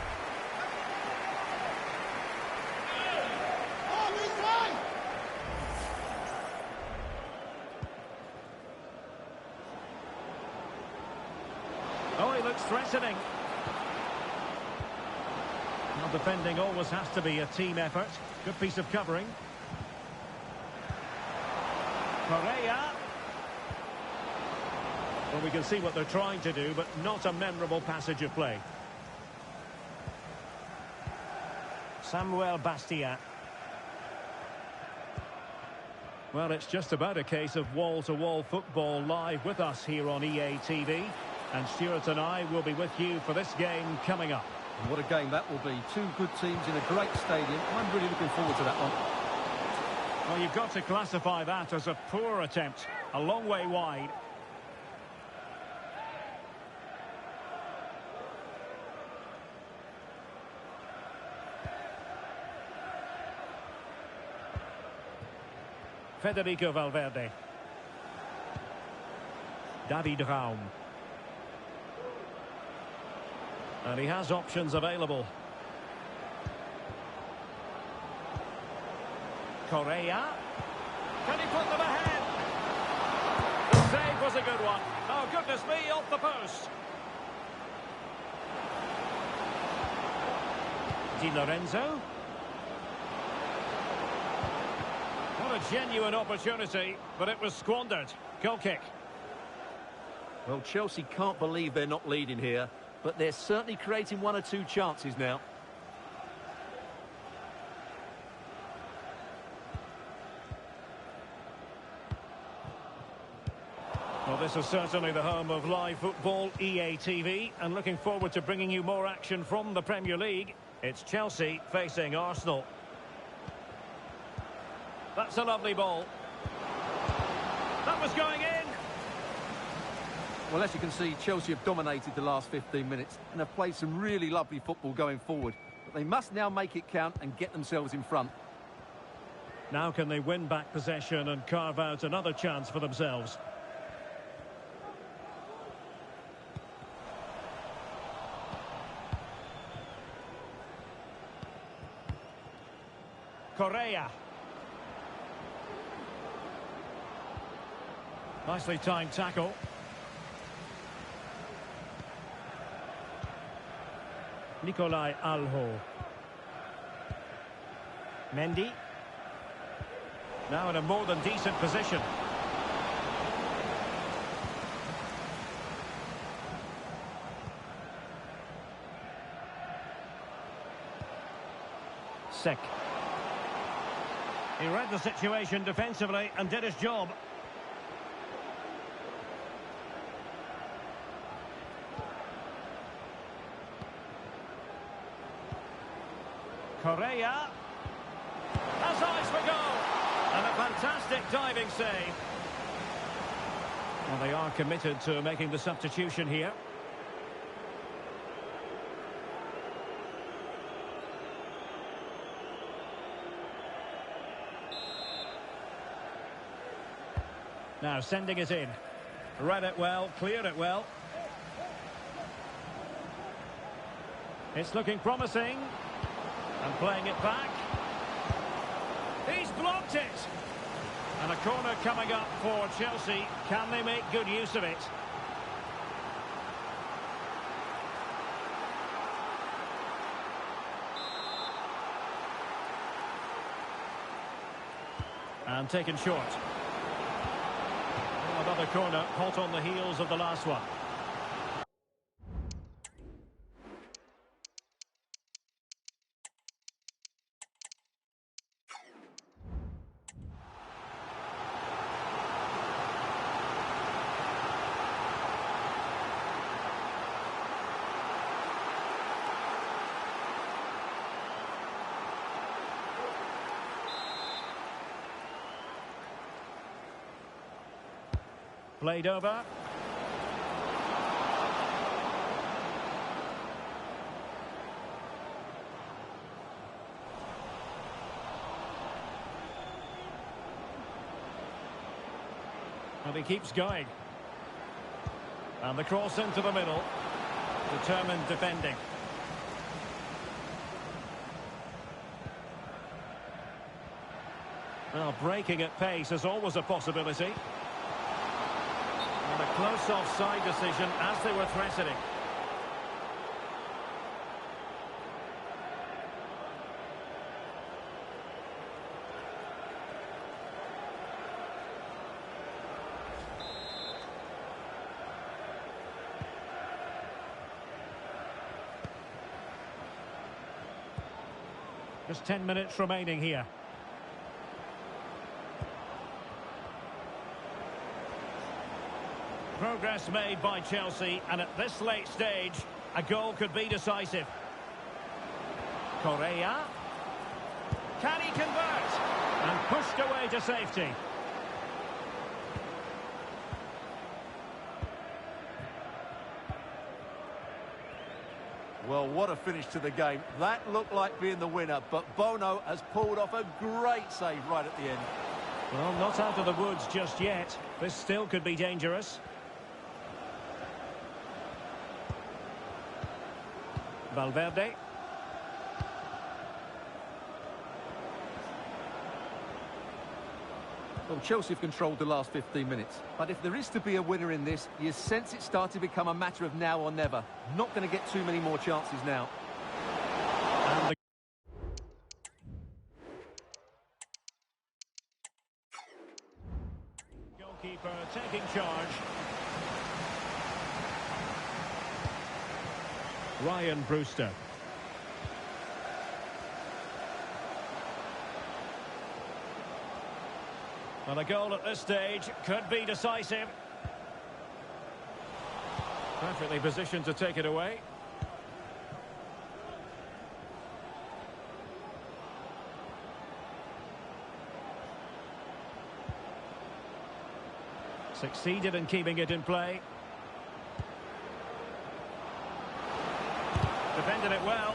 Speaker 1: Oh, he looks threatening. Well, defending always has to be a team effort. Good piece of covering. Correa. Well, we can see what they're trying to do, but not a memorable passage of play. Samuel Bastia. Well, it's just about a case of wall-to-wall football live with us here on EA TV. And Stuart and I will be with you for this game coming up.
Speaker 2: And what a game that will be. Two good teams in a great stadium. I'm really looking forward to that one.
Speaker 1: Well, you've got to classify that as a poor attempt. A long way wide. Federico Valverde. David Raum. And he has options available. Correa. Can he put them ahead? The save was a good one. Oh, goodness me, off the post. Di Lorenzo. What a genuine opportunity, but it was squandered. Goal kick.
Speaker 2: Well, Chelsea can't believe they're not leading here, but they're certainly creating one or two chances now.
Speaker 1: Well, this is certainly the home of live football, EA TV, and looking forward to bringing you more action from the Premier League. It's Chelsea facing Arsenal. That's a lovely ball. That was going in.
Speaker 2: Well, as you can see, Chelsea have dominated the last 15 minutes and have played some really lovely football going forward. But they must now make it count and get themselves in front.
Speaker 1: Now can they win back possession and carve out another chance for themselves? Correa. Nicely timed tackle. Nicolai Alho. Mendy. Now in a more than decent position. Sek. He read the situation defensively and did his job. Correa has eyes for goal, and a fantastic diving save. Well, they are committed to making the substitution here. Now sending it in. Read it well, cleared it well. It's looking promising. And playing it back. He's blocked it. And a corner coming up for Chelsea. Can they make good use of it? And taken short. Another corner, hot on the heels of the last one. Played over. And he keeps going. And the cross into the middle. Determined defending. Well, breaking at pace is always a possibility. And a close offside decision as they were threatening. Just 10 minutes remaining here. Progress made by Chelsea, and at this late stage, a goal could be decisive. Correa. Can he convert? And pushed away to safety.
Speaker 2: Well, what a finish to the game. That looked like being the winner, but Bono has pulled off a great save right at the end.
Speaker 1: Well, not out of the woods just yet. This still could be dangerous. Valverde.
Speaker 2: Well, Chelsea have controlled the last 15 minutes. But if there is to be a winner in this, you sense it's starting to become a matter of now or never. Not going to get too many more chances now.
Speaker 1: And the goalkeeper taking charge. Ryan Brewster. Well, a goal at this stage could be decisive. Perfectly positioned to take it away. Succeeded in keeping it in play. Defended it well.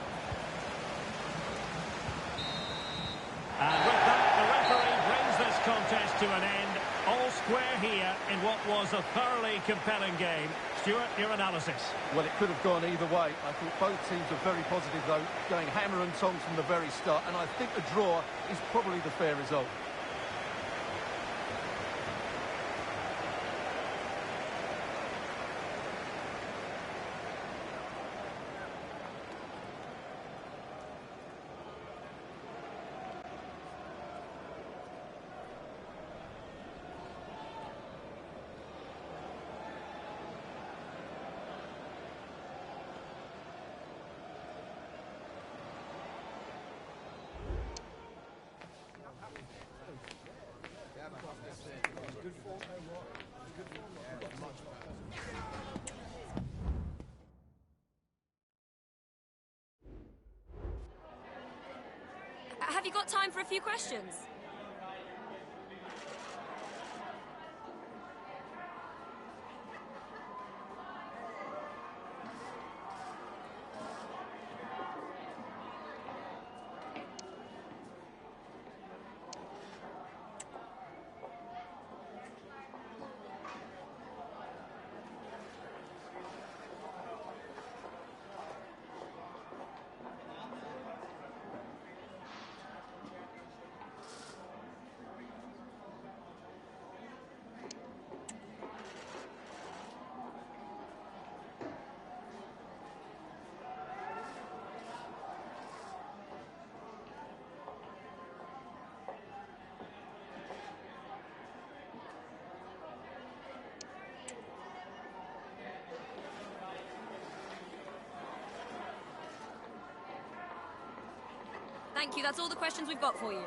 Speaker 1: And with that, the referee brings this contest to an end. All square here in what was a thoroughly compelling game. Stuart, your analysis.
Speaker 2: Well, it could have gone either way. I thought both teams were very positive, though, going hammer and tongs from the very start. And I think a draw is probably the fair result.
Speaker 3: Have you got time for a few questions?
Speaker 7: Thank you. That's all the questions we've got for you.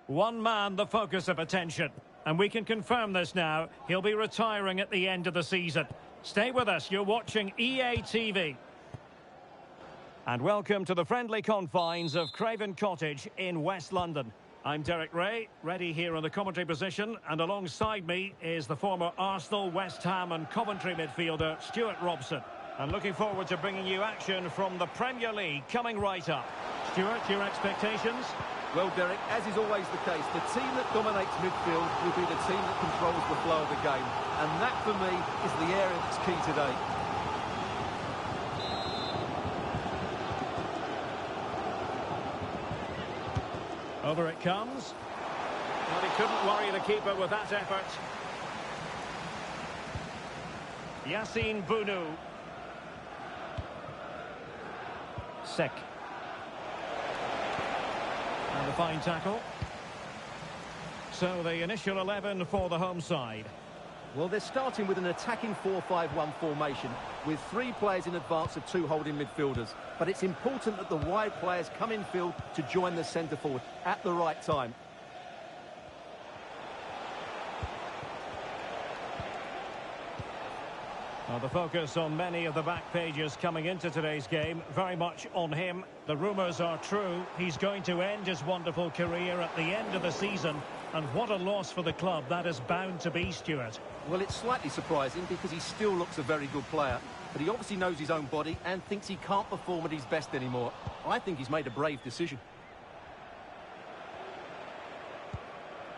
Speaker 1: One man the focus of attention. And we can confirm this now. He'll be retiring at the end of the season. Stay with us. You're watching EA TV. And welcome to the friendly confines of Craven Cottage in West London. I'm Derek Ray, ready here in the commentary position, and alongside me is the former Arsenal, West Ham and Coventry midfielder Stuart Robson. And looking forward to bringing you action from the Premier League coming right up. Stuart, your expectations?
Speaker 2: Well, Derek, as is always the case, the team that dominates midfield will be the team that controls the flow of the game. And that, for me, is the area that's key today.
Speaker 1: Over it comes. Well, he couldn't worry the keeper with that effort. Yassine Bounou. Sek. And a fine tackle. So the initial 11 for the home side.
Speaker 2: Well, they're starting with an attacking 4-5-1 formation with 3 players in advance of 2 holding midfielders. But it's important that the wide players come in field to join the centre forward at the right time.
Speaker 1: Well, the focus on many of the back pages coming into today's game, very much on him. The rumours are true. He's going to end his wonderful career at the end of the season. And what a loss for the club that is bound to be, Stuart.
Speaker 2: Well, it's slightly surprising because he still looks a very good player. But he obviously knows his own body and thinks he can't perform at his best anymore. I think he's made a brave decision.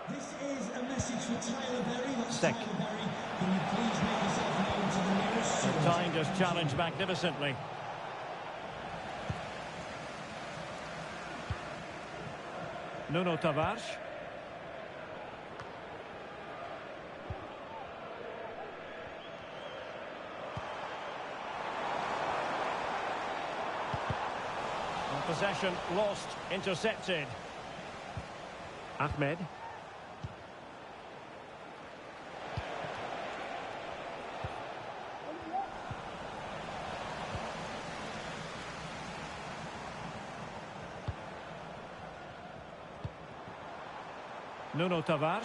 Speaker 5: This is a message for Tyler Berry. That's
Speaker 1: Sek.
Speaker 5: Tyler Berry. Can you please make yourself known to the nearest source?
Speaker 1: Timed his challenge magnificently. Nuno Tavares. Possession lost, intercepted. Ahmed. Nuno Tavares.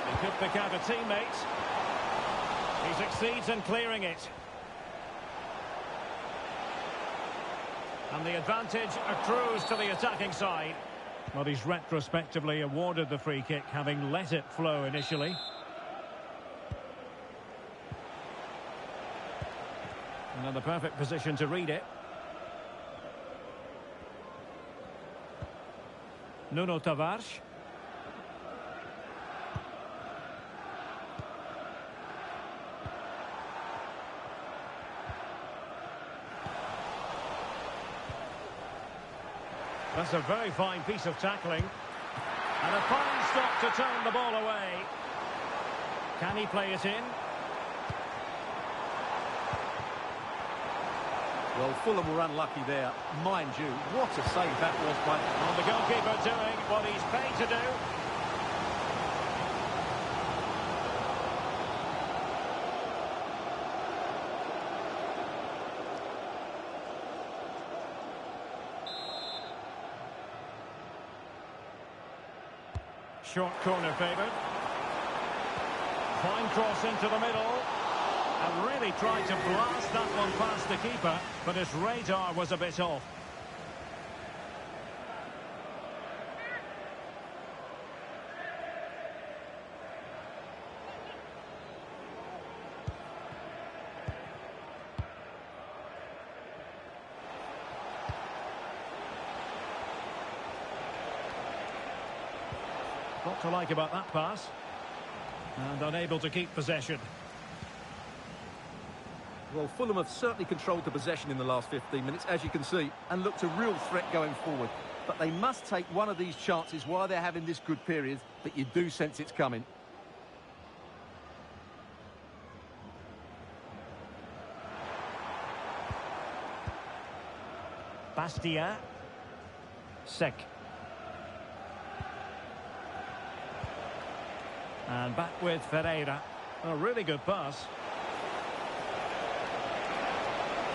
Speaker 1: He could pick out a teammate. He succeeds in clearing it. And the advantage accrues to the attacking side. Well, he's retrospectively awarded the free kick, having let it flow initially. And in the perfect position to read it. Nuno Tavares. That's a very fine piece of tackling. And a fine stop to turn the ball away. Can he play it in?
Speaker 2: Well, Fulham were unlucky there. Mind you, what a save that was by...
Speaker 1: Well, the goalkeeper doing what he's paid to do. Short corner favoured. Fine cross into the middle. And really tried to blast that one past the keeper, but his radar was a bit off. What to like about that pass. And unable to keep possession.
Speaker 2: Well, Fulham have certainly controlled the possession in the last 15 minutes, as you can see, and looked a real threat going forward. But they must take one of these chances while they're having this good period, but you do sense it's coming.
Speaker 1: Bastia. Sek. And back with Ferreira. A really good pass.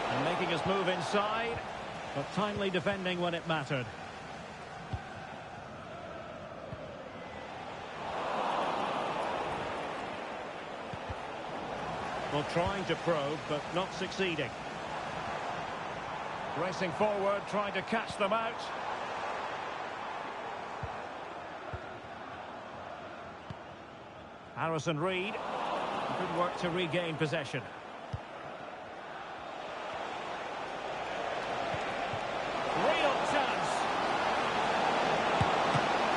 Speaker 1: And making his move inside, but timely defending when it mattered. Well, trying to probe, but not succeeding. Racing forward, trying to catch them out. Harrison Reed. Good work to regain possession. Real chance.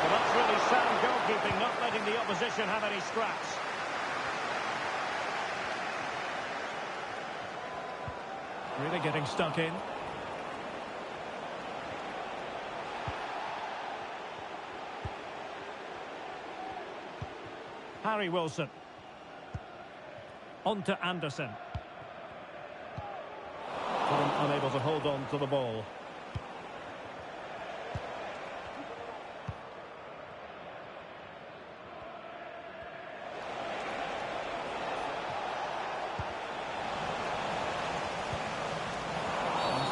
Speaker 1: Well, that's really sound goalkeeping, not letting the opposition have any scraps. Really getting stuck in. Harry Wilson. On to Anderson. Fulham unable to hold on to the ball.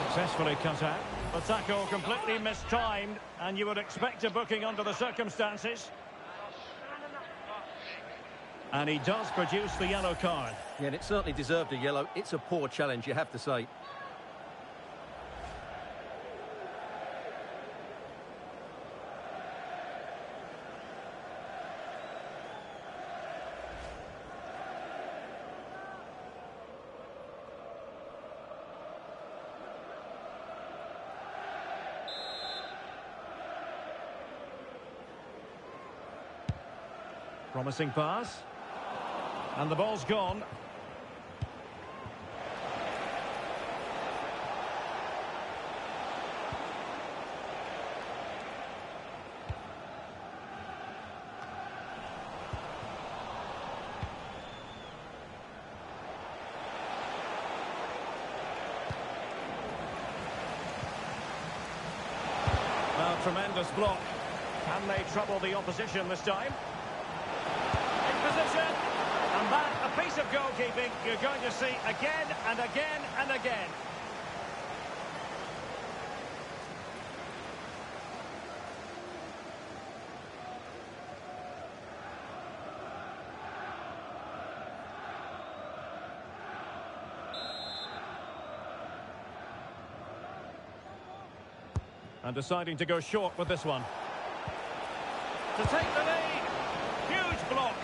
Speaker 1: Successfully cut out. The tackle completely mistimed, and you would expect a booking under the circumstances. And he does produce the yellow card.
Speaker 2: Yeah, and it certainly deserved a yellow. It's a poor challenge, you have to say.
Speaker 1: Promising pass. And the ball's gone. Now, tremendous block. Can they trouble the opposition this time? In position. And that, a piece of goalkeeping you're going to see again and again and again. And deciding to go short with this one. To take the lead. Huge block.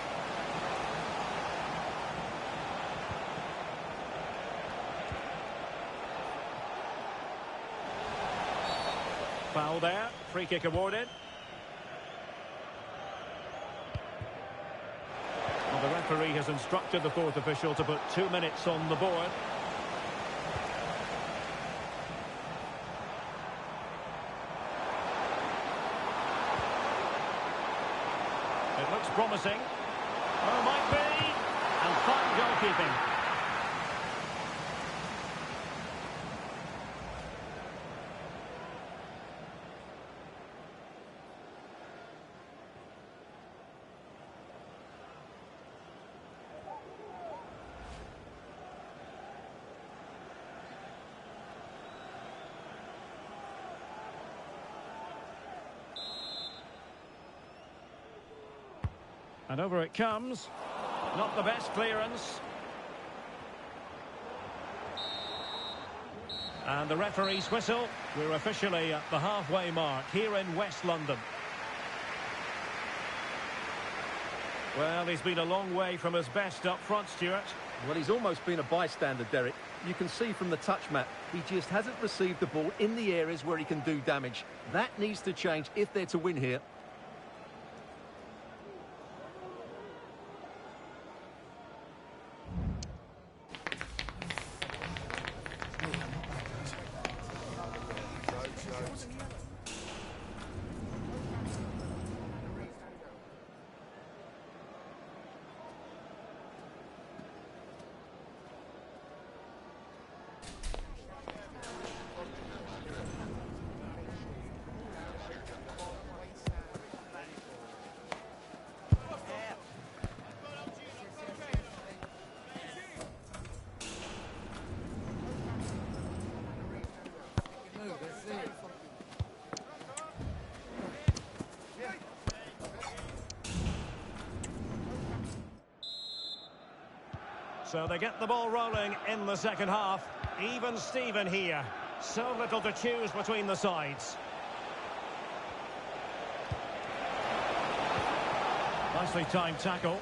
Speaker 1: Foul there. Free kick awarded. Well, the referee has instructed the fourth official to put 2 minutes on the board. It looks promising. Oh, might be. And fine goalkeeping. And over it comes. Not the best clearance. And the referee's whistle. We're officially at the halfway mark here in West London. Well, he's been a long way from his best up front, Stuart.
Speaker 2: Well, he's almost been a bystander, Derek. You can see from the touch map, he just hasn't received the ball in the areas where he can do damage. That needs to change if they're to win here.
Speaker 1: So they get the ball rolling in the second half. Even Steven here. So little to choose between the sides. Nicely timed tackle.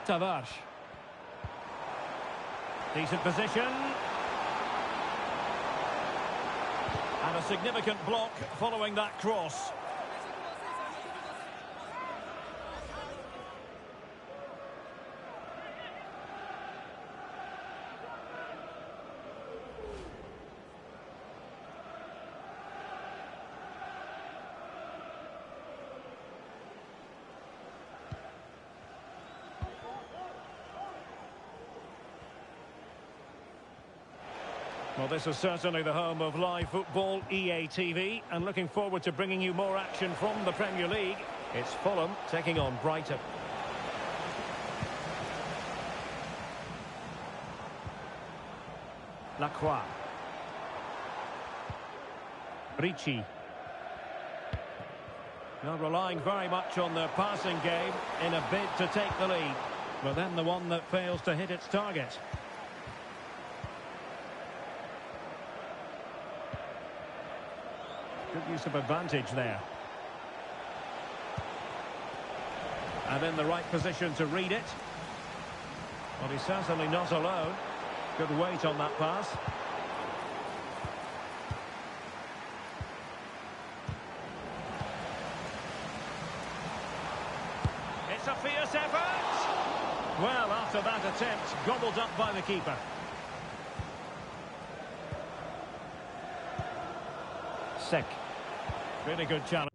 Speaker 1: Tavares. Decent position. And a significant block following that cross. Well, this is certainly the home of live football, EA TV, and looking forward to bringing you more action from the Premier League. It's Fulham taking on Brighton. Lacroix. Ricci. Now relying very much on their passing game in a bid to take the lead. But then the one that fails to hit its target. Good use of advantage there. And in the right position to read it. Well, he's certainly not alone. Good weight on that pass. It's a fierce effort! Well, after that attempt, gobbled up by the keeper. Sek. Really good challenge.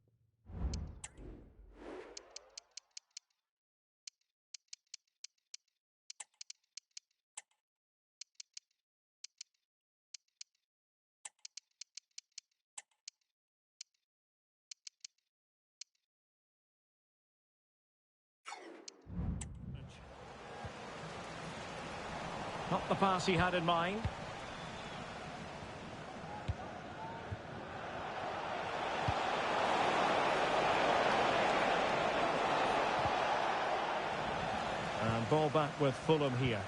Speaker 1: Not the pass he had in mind. And ball back with Fulham here.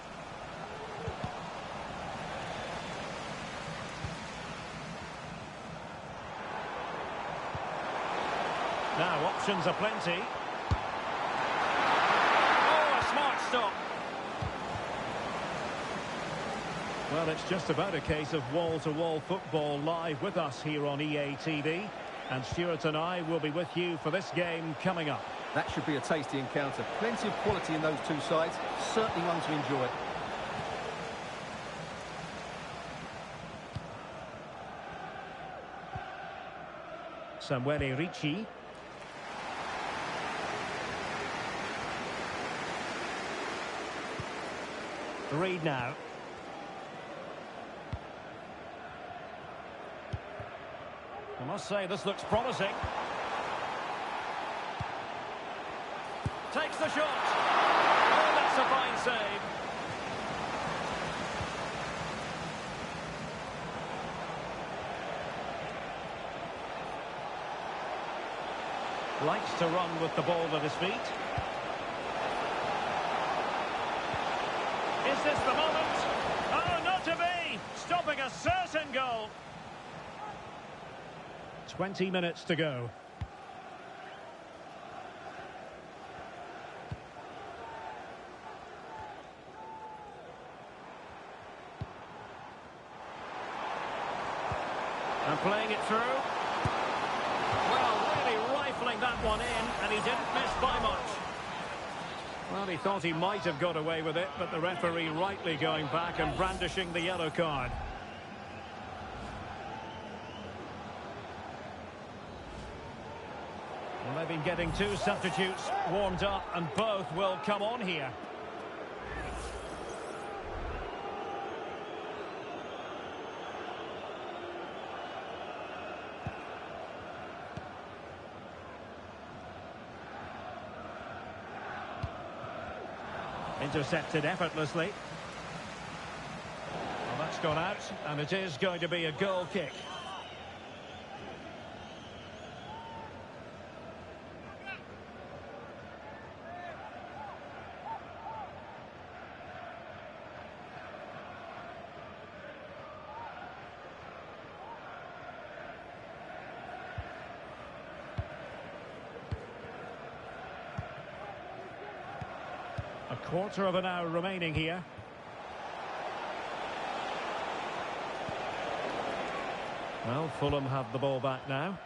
Speaker 1: Now options are plenty. Oh, a smart stop. Well, it's just about a case of wall-to-wall football live with us here on EA TV. And Stuart and I will be with you for this game coming up.
Speaker 2: That should be a tasty encounter. Plenty of quality in those two sides. Certainly one to enjoy.
Speaker 1: Samuele Ricci. Reed now. I must say this looks promising. Takes the shot. Oh, that's a fine save. Likes to run with the ball at his feet. Is this the moment? Oh, not to be! Stopping a certain goal. 20 minutes to go. And playing it through. Well, really rifling that one in, and he didn't miss by much. Well, he thought he might have got away with it, but the referee rightly going back and brandishing the yellow card. Well, they've been getting two substitutes warmed up, and both will come on here. Intercepted effortlessly. Well, that's gone out, and it is going to be a goal kick. quarter of an hour remaining here. Well, Fulham have the ball back now.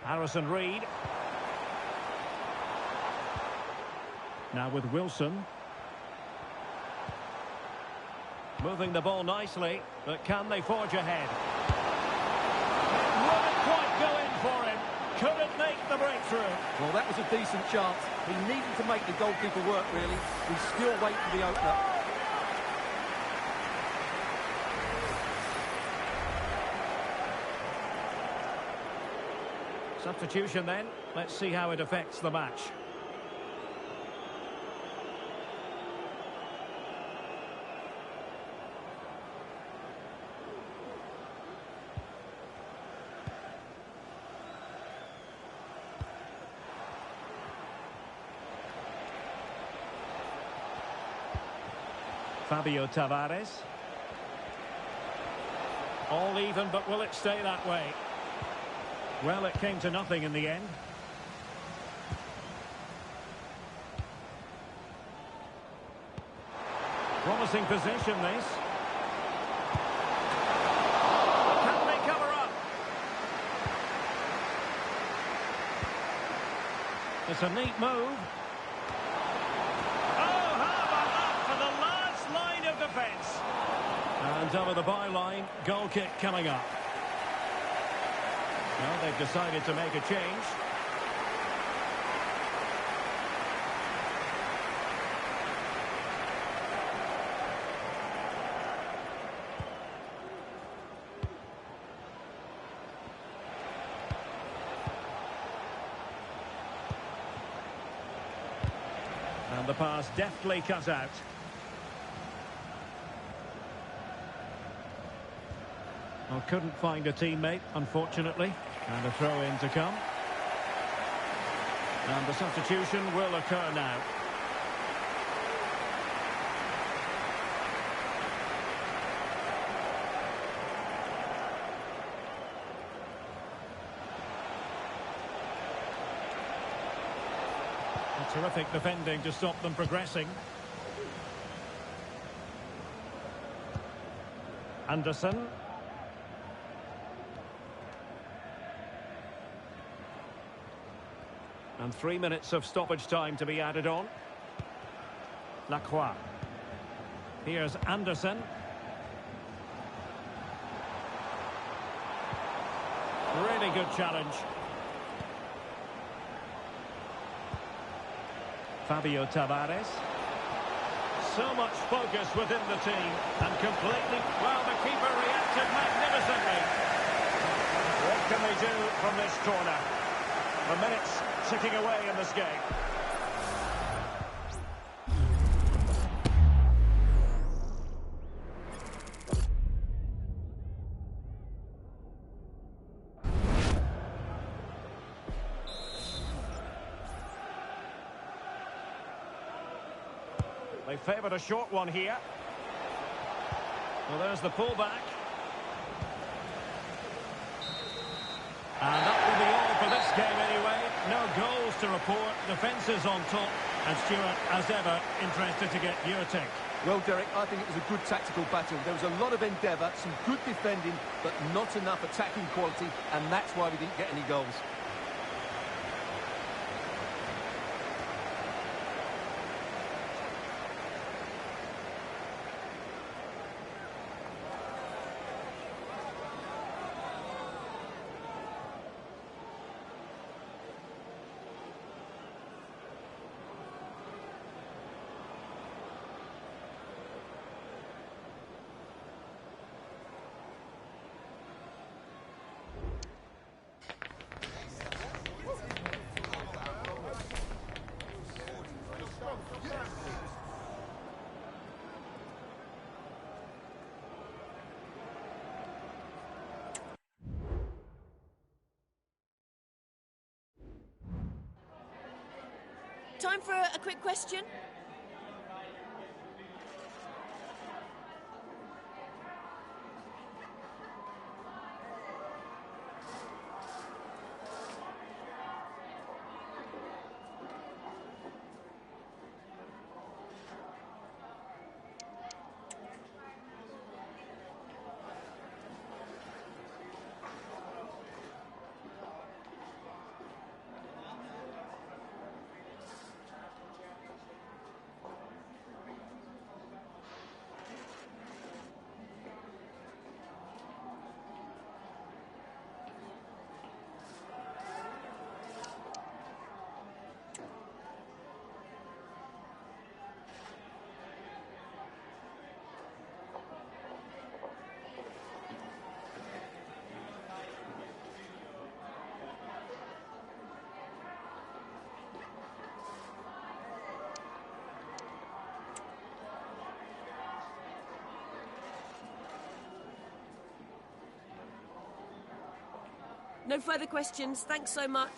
Speaker 1: Harrison Reed. Now with Wilson. Moving the ball nicely, but can they forge ahead? Wouldn't quite go in for him. Couldn't make the breakthrough.
Speaker 2: Well, that was a decent chance. He needed to make the goalkeeper work, really. We still wait for the opener.
Speaker 1: Substitution then. Let's see how it affects the match. Fabio Tavares. All even, but will it stay that way? Well, it came to nothing in the end. Promising position, this. Can they cover up? It's a neat move. Defence. And over the byline, goal kick coming up. Well, they've decided to make a change. And the pass deftly cut out. Well, couldn't find a teammate, unfortunately. And a throw-in to come. And the substitution will occur now. A terrific defending to stop them progressing. Anderson. And 3 minutes of stoppage time to be added on. Lacroix. Here's Anderson. Really good challenge. Fabio Tavares. So much focus within the team. And completely... Well, the keeper reacted magnificently. What can they do from this corner? The minutes ticking away in this game. They favoured a short one here. Well, there's the pullback. And that will be all for this game anyway. No goals to report. Defences on top. And Stuart, as ever, interested to get your take.
Speaker 2: Well, Derek, I think it was a good tactical battle. There was a lot of endeavour, some good defending, but not enough attacking quality, and that's why we didn't get any goals.
Speaker 3: Time for a quick question. No further questions. Thanks so much.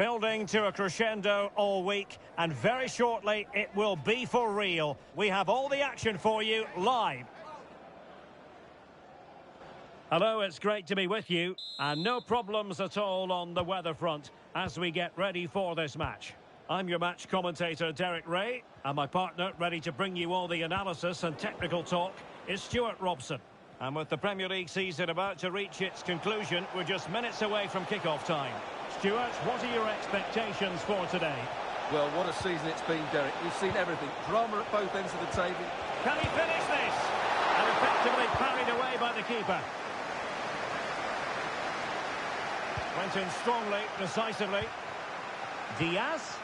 Speaker 1: building to a crescendo all week, and very shortly it will be for real. We have all the action for you live. Hello, it's great to be with you, and no problems at all on the weather front as we get ready for this match. I'm your match commentator, Derek Ray, and my partner, ready to bring you all the analysis and technical talk, is Stuart Robson. And with the Premier League season about to reach its conclusion, we're just minutes away from kick-off time. Stuart, what are your expectations for today?
Speaker 2: Well, what a season it's been, Derek. We've seen everything. Drama at both ends of the table.
Speaker 1: Can he finish this? And effectively parried away by the keeper. Went in strongly, decisively. Diaz.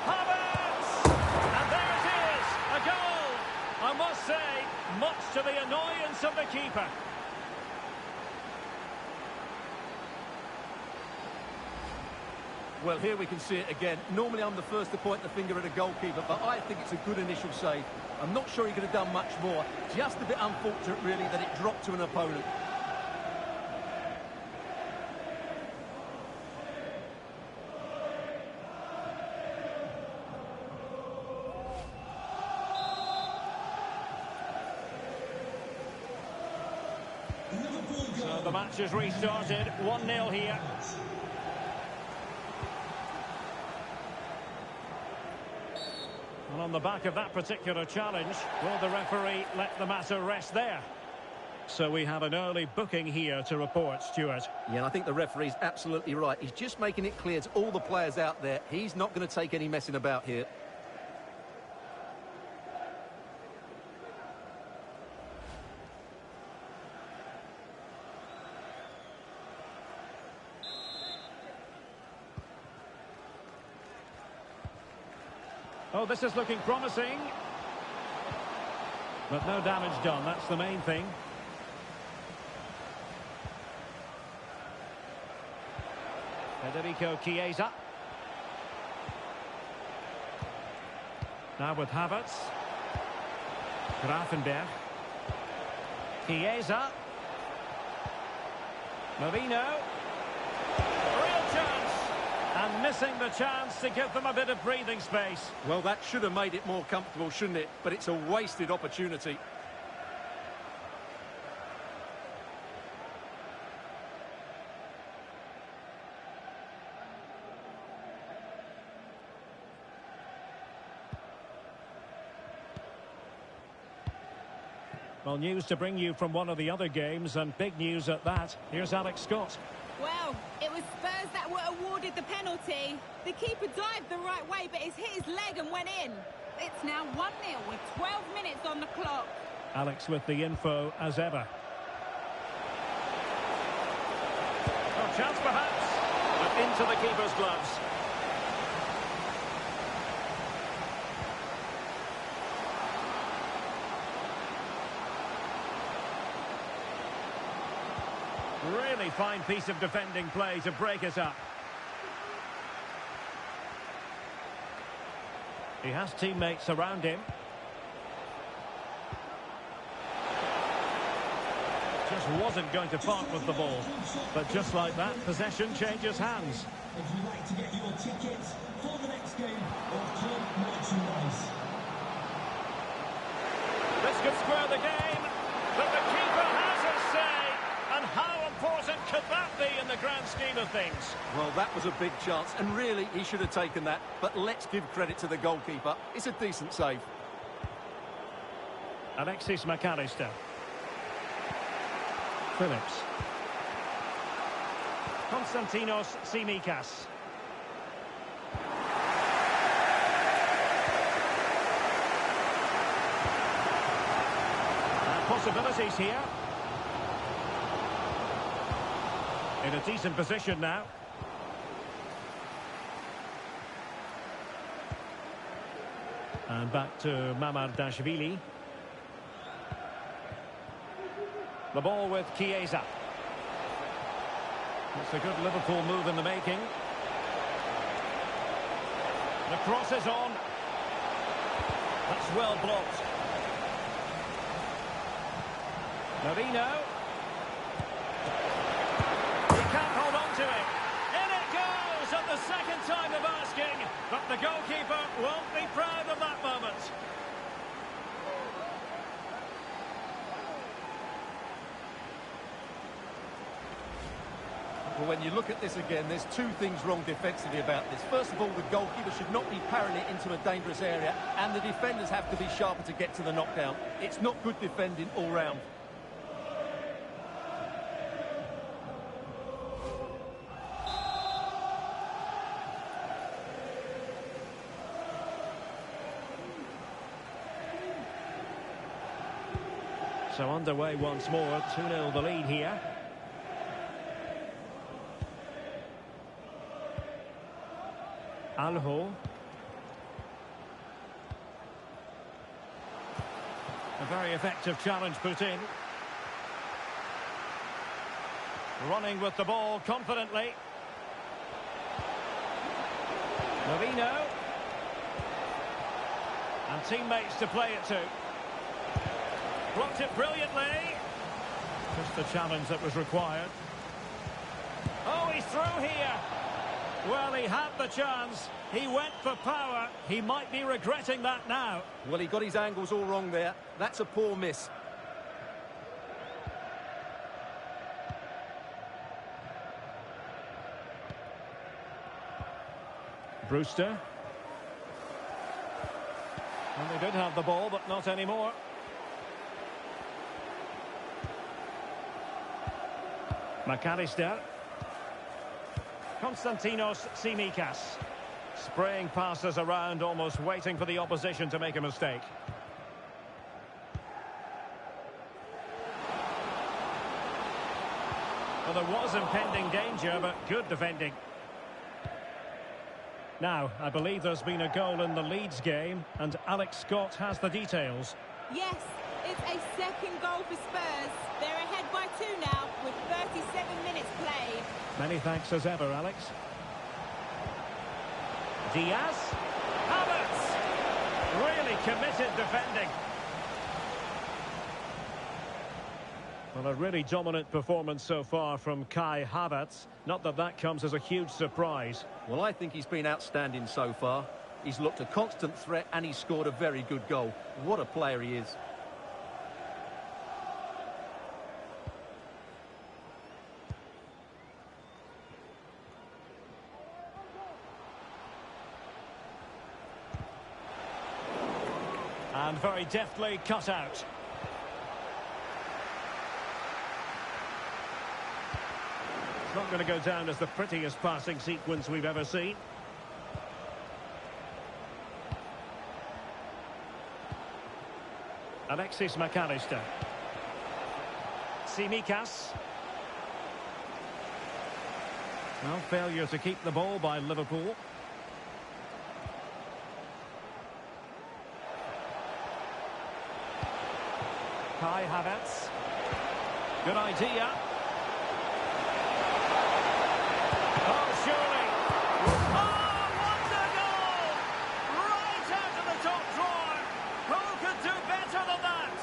Speaker 1: Havertz! And there it is, a goal! I must say, much to the annoyance of the keeper.
Speaker 2: Well, here we can see it again. Normally I'm the first to point the finger at a goalkeeper, but I think it's a good initial save. I'm not sure he could have done much more. Just a bit unfortunate, really, that it dropped to an opponent.
Speaker 1: So the match has restarted, 1-0 here. And on the back of that particular challenge, will the referee let the matter rest there? So we have an early booking here to report, Stuart.
Speaker 2: Yeah, and I think the referee's absolutely right. He's just making it clear to all the players out there, he's not going to take any messing about here.
Speaker 1: Oh, this is looking promising. But no damage done, that's the main thing. Federico Chiesa. Now with Havertz. Grafenberg. Chiesa. Marino. Real chance. And missing the chance to give them a bit of breathing space.
Speaker 2: Well, that should have made it more comfortable, shouldn't it? But it's a wasted opportunity.
Speaker 1: Well, news to bring you from one of the other games, and big news at that. Here's Alex Scott.
Speaker 8: Well, it was Spurs that were awarded the penalty. The keeper dived the right way, but it's hit his leg and went in. It's now 1-0 with 12 minutes on the clock.
Speaker 1: Alex with the info as ever. Oh, chance perhaps, but into the keeper's gloves. Really fine piece of defending play to break it up. He has teammates around him. Just wasn't going to part with the ball. But just like that, possession changes hands.
Speaker 5: If you'd like to get your tickets for the next game or club merchandise.
Speaker 1: This could square the game, but the keeper has his say. And how important could that be in the grand scheme of things?
Speaker 2: Well, that was a big chance, and really, he should have taken that. But let's give credit to the goalkeeper. It's a decent save.
Speaker 1: Alexis McAllister. Phillips. Konstantinos Tsimikas. Possibilities here. In a decent position now. And back to Mamardashvili. The ball with Chiesa. It's a good Liverpool move in the making. The cross is on. That's well blocked. Marino. He can't hold on to it. In it goes! the goalkeeper won't be proud of that moment.
Speaker 2: Well, when you look at this again, there's two things wrong defensively about this. First of all, the goalkeeper should not be parrying it into a dangerous area, and the defenders have to be sharper to get to the knockdown. It's not good defending all round.
Speaker 1: So underway once more, 2-0 the lead here. Alho. A very effective challenge put in. Running with the ball confidently. Novino. And teammates to play it to. Blocked it brilliantly. Just the challenge that was required. Oh, he's through here. Well, he had the chance. He went for power. He might be regretting that now.
Speaker 2: Well, he got his angles all wrong there. That's a poor miss.
Speaker 1: Brewster. And they did have the ball, but not anymore. McAllister. Konstantinos Tsimikas. Spraying passes around, almost waiting for the opposition to make a mistake. Well, there was impending danger, but good defending. Now, I believe there's been a goal in the Leeds game, and Alex Scott has the details.
Speaker 8: Yes, it's a second goal for Spurs. They're ahead by 2 now, with 37 minutes played.
Speaker 1: Many thanks as ever, Alex. Diaz. Havertz. Really committed defending. Well, a really dominant performance so far from Kai Havertz. Not that that comes as a huge surprise.
Speaker 2: Well, I think he's been outstanding so far. He's looked a constant threat and he's scored a very good goal. What a player he is.
Speaker 1: And very deftly cut out. It's not going to go down as the prettiest passing sequence we've ever seen. Alexis McAllister. Tsimikas. Well, failure to keep the ball by Liverpool. Kai Havertz. Good idea. Oh, surely. Oh, what a goal! Right out of the top drawer. Who could do better than that?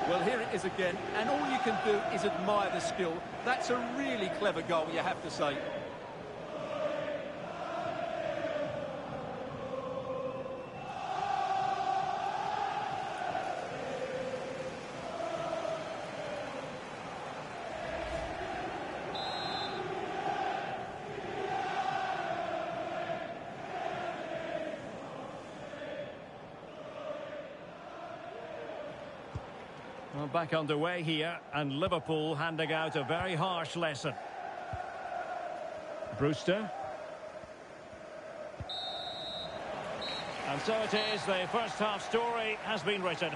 Speaker 2: Well, here it is again, and all you can do is admire the skill. That's a really clever goal, you have to say.
Speaker 1: Well, back underway here, and Liverpool handing out a very harsh lesson. Brewster. And so it is, the first half story has been written.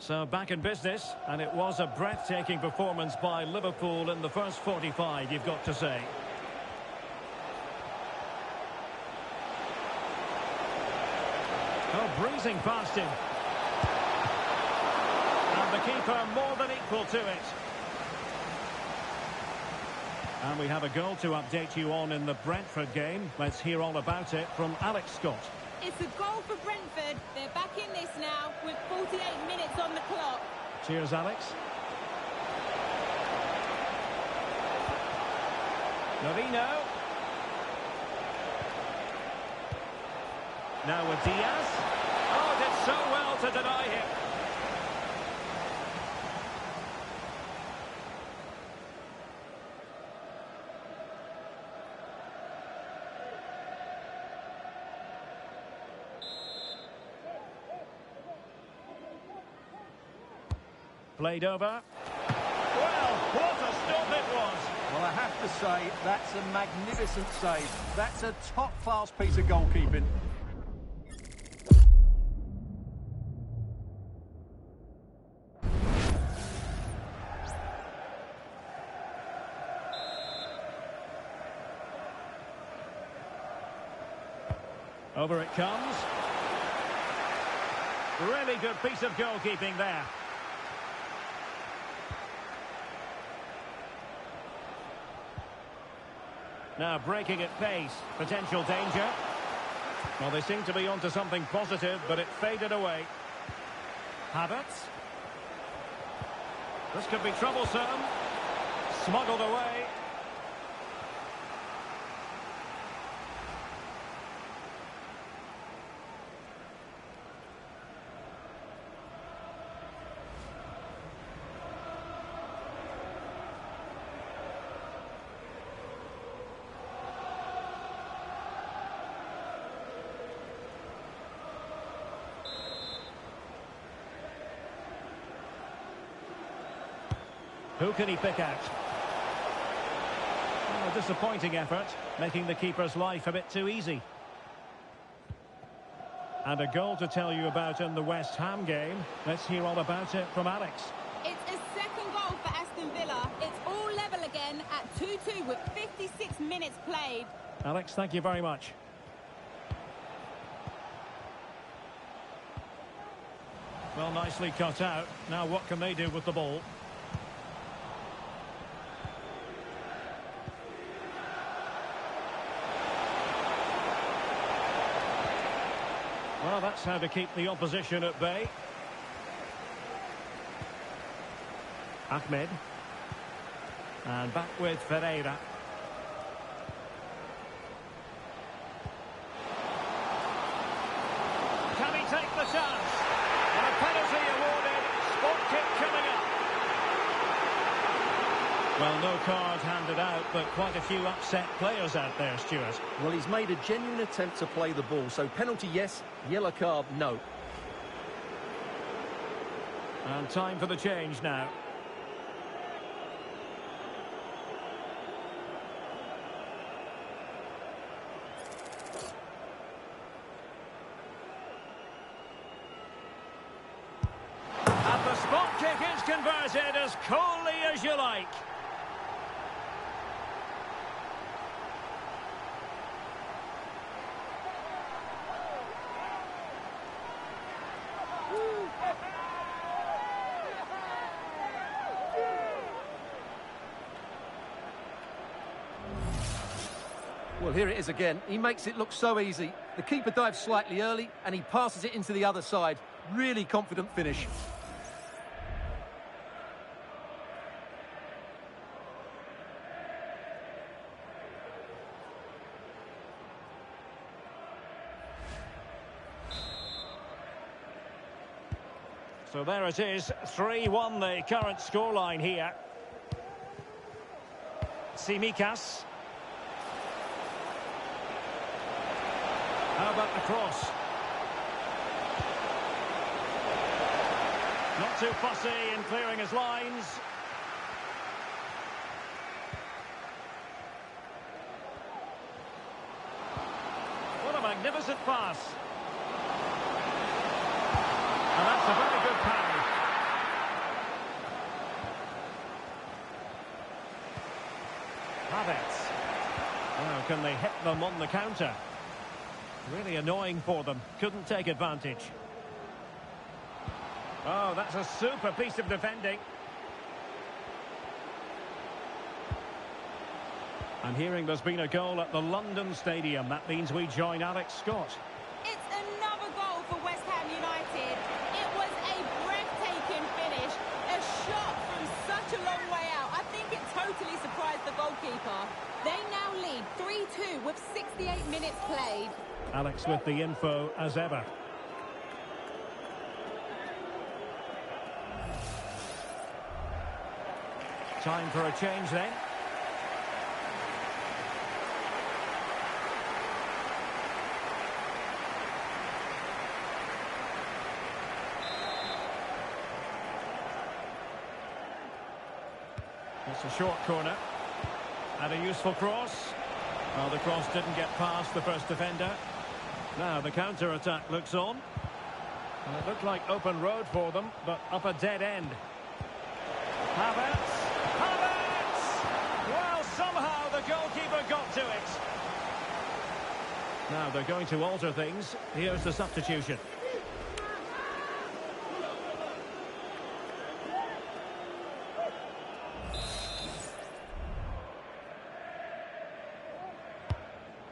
Speaker 1: So back in business, and it was a breathtaking performance by Liverpool in the first 45, you've got to say. Oh, breezing past him. And the keeper more than equal to it. And we have a goal to update you on in the Brentford game. Let's hear all about it from Alex Scott.
Speaker 8: It's a goal for Brentford. They're back in this now with 48 minutes on the clock.
Speaker 1: Cheers, Alex. Norino. Now with Diaz. Oh, did so well to deny him. Played over. Well, what a stop it was.
Speaker 2: Well, I have to say, that's a magnificent save. That's a top-class piece of goalkeeping.
Speaker 1: Over it comes. Really good piece of goalkeeping there. Now breaking at pace, potential danger. Well, they seem to be onto something positive, but it faded away. Havertz. This could be troublesome. Smuggled away. Who can he pick out? Oh, a disappointing effort, making the keeper's life a bit too easy. And a goal to tell you about in the West Ham game. Let's hear all about it from Alex.
Speaker 8: It's a second goal for Aston Villa. It's all level again at 2-2 with 56 minutes played.
Speaker 1: Alex, thank you very much. Well, nicely cut out. Now what can they do with the ball? Well, that's how to keep the opposition at bay. Ahmed. And back with Ferreira. Can he take the chance? And a penalty awarded. Spot kick coming up. Well, no card handed out, but quite a few upset players out there, Stuart.
Speaker 2: Well, he's made a genuine attempt to play the ball, so penalty, yes, yellow card, no.
Speaker 1: And time for the change now. And the spot kick is converted as coolly as you like.
Speaker 2: Well, here it is again. He makes it look so easy. The keeper dives slightly early, and he passes it into the other side. Really confident finish.
Speaker 1: So there it is, 3-1 the current scoreline here. Tsimikas. How about the cross? Not too fussy in clearing his lines. What a magnificent pass. And that's a very good parry. Havertz. Now, can they hit them on the counter? Really annoying for them. Couldn't take advantage. Oh, that's a super piece of defending. I'm hearing there's been a goal at the London Stadium. That means we join Alex Scott.
Speaker 8: It's another goal for West Ham United. It was a breathtaking finish. A shot from such a long way out. I think it totally surprised the goalkeeper. They now lead 3-2 with 68 minutes played.
Speaker 1: Alex with the info as ever. Time for a change then. It's a short corner. And a useful cross. Well, the cross didn't get past the first defender. Now the counter-attack looks on. And it looked like open road for them, but up a dead end. Havertz! Havertz! Well, somehow the goalkeeper got to it. Now they're going to alter things. Here's the substitution.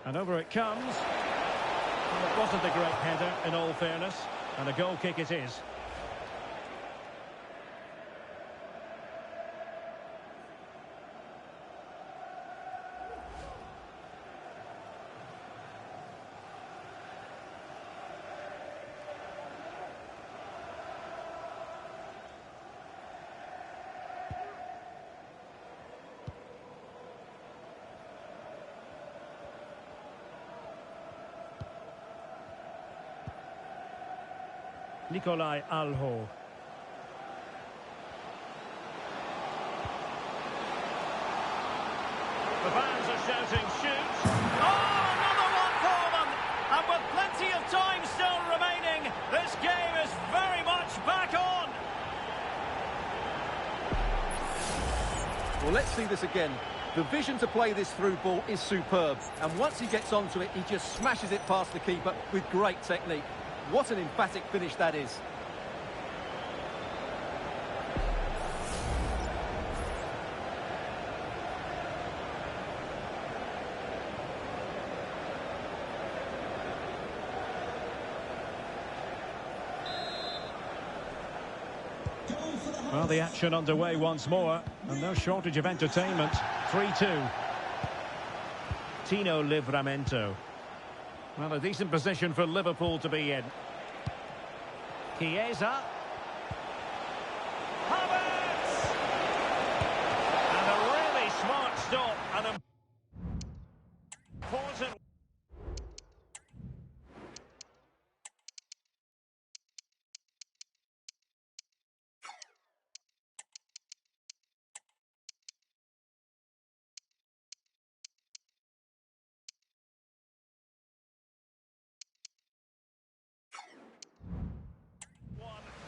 Speaker 1: And over it comes. Well, it wasn't a great header, in all fairness. And a goal kick it is. Nikolai Alho. The fans are shouting, shoot! Oh, another one for them! And with plenty of time still remaining, this game is very much back on!
Speaker 2: Well, let's see this again. The vision to play this through ball is superb. And once he gets onto it, he just smashes it past the keeper with great technique. What an emphatic finish that is.
Speaker 1: Well, the action underway once more, and no shortage of entertainment. 3-2. Tino Livramento. Well, a decent position for Liverpool to be in. Chiesa. Havertz! And a really smart stop. An important...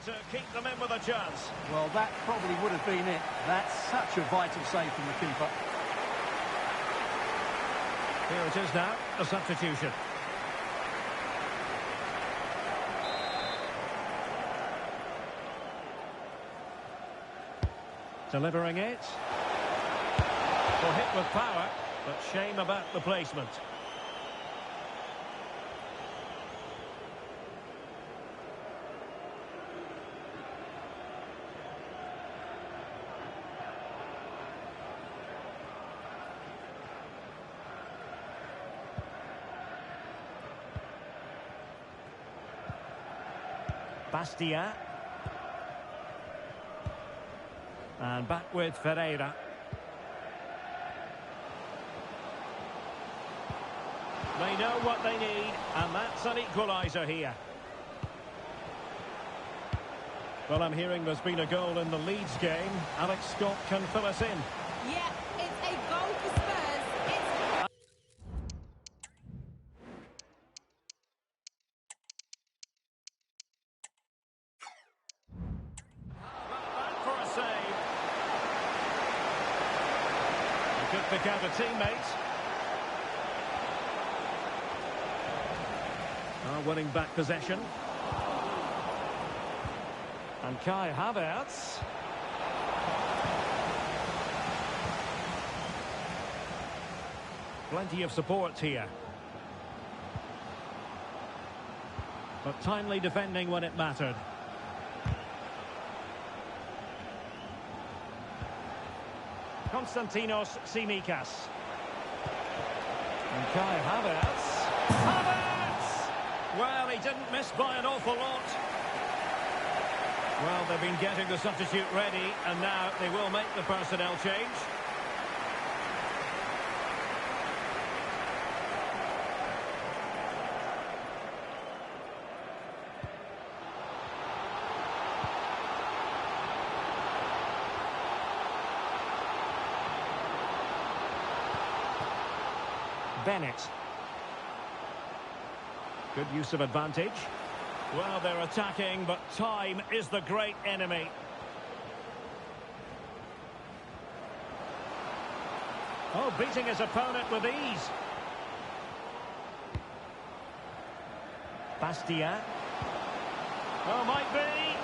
Speaker 1: to keep them in with a chance.
Speaker 2: Well, that probably would have been it. That's such a vital save from the keeper.
Speaker 1: Here it is now, a substitution. Delivering it. Well, hit with power, but shame about the placement. Bastia. And back with Ferreira. They know what they need, and that's an equaliser here. Well, I'm hearing there's been a goal in the Leeds game. Alex Scott can fill us in.
Speaker 8: Yeah, it's a goal for Spurs.
Speaker 1: Could pick out a teammate. Winning back possession. And Kai Havertz. Plenty of support here. But timely defending when it mattered. Konstantinos Tsimikas. And Kai Havertz. Havertz! Well, he didn't miss by an awful lot. Well, they've been getting the substitute ready, and now they will make the personnel change. Bennett. Good use of advantage. Well, they're attacking, but time is the great enemy. Oh, beating his opponent with ease. Bastia. Oh, might be.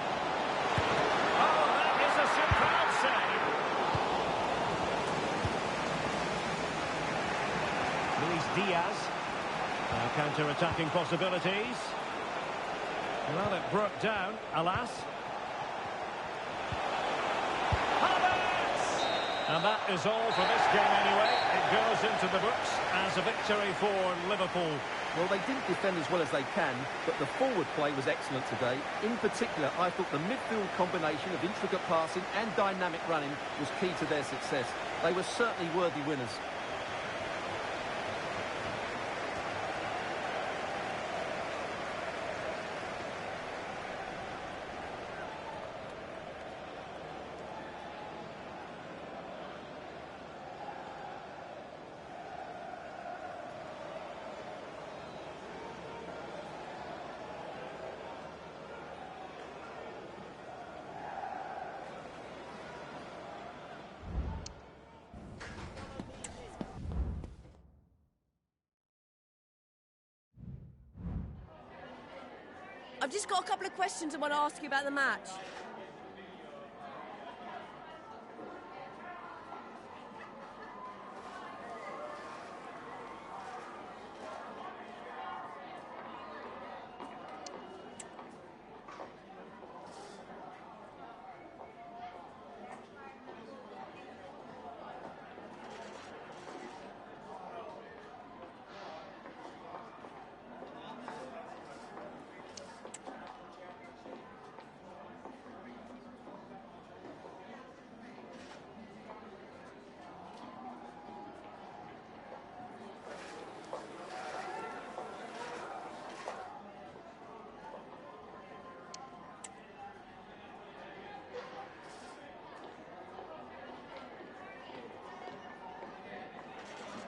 Speaker 1: Oh, that is a superb save. Luis Diaz. Now counter-attacking possibilities. Well, it broke down, alas. Havertz! And that is all for this game anyway. It goes into the books as a victory for Liverpool.
Speaker 2: Well, they didn't defend as well as they can, but the forward play was excellent today. In particular, I thought the midfield combination of intricate passing and dynamic running was key to their success. They were certainly worthy winners.
Speaker 3: I've just got a couple of questions I want to ask you about the match.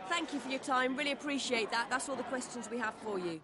Speaker 3: Thank you for your time. Really appreciate that. That's all the questions we have for you.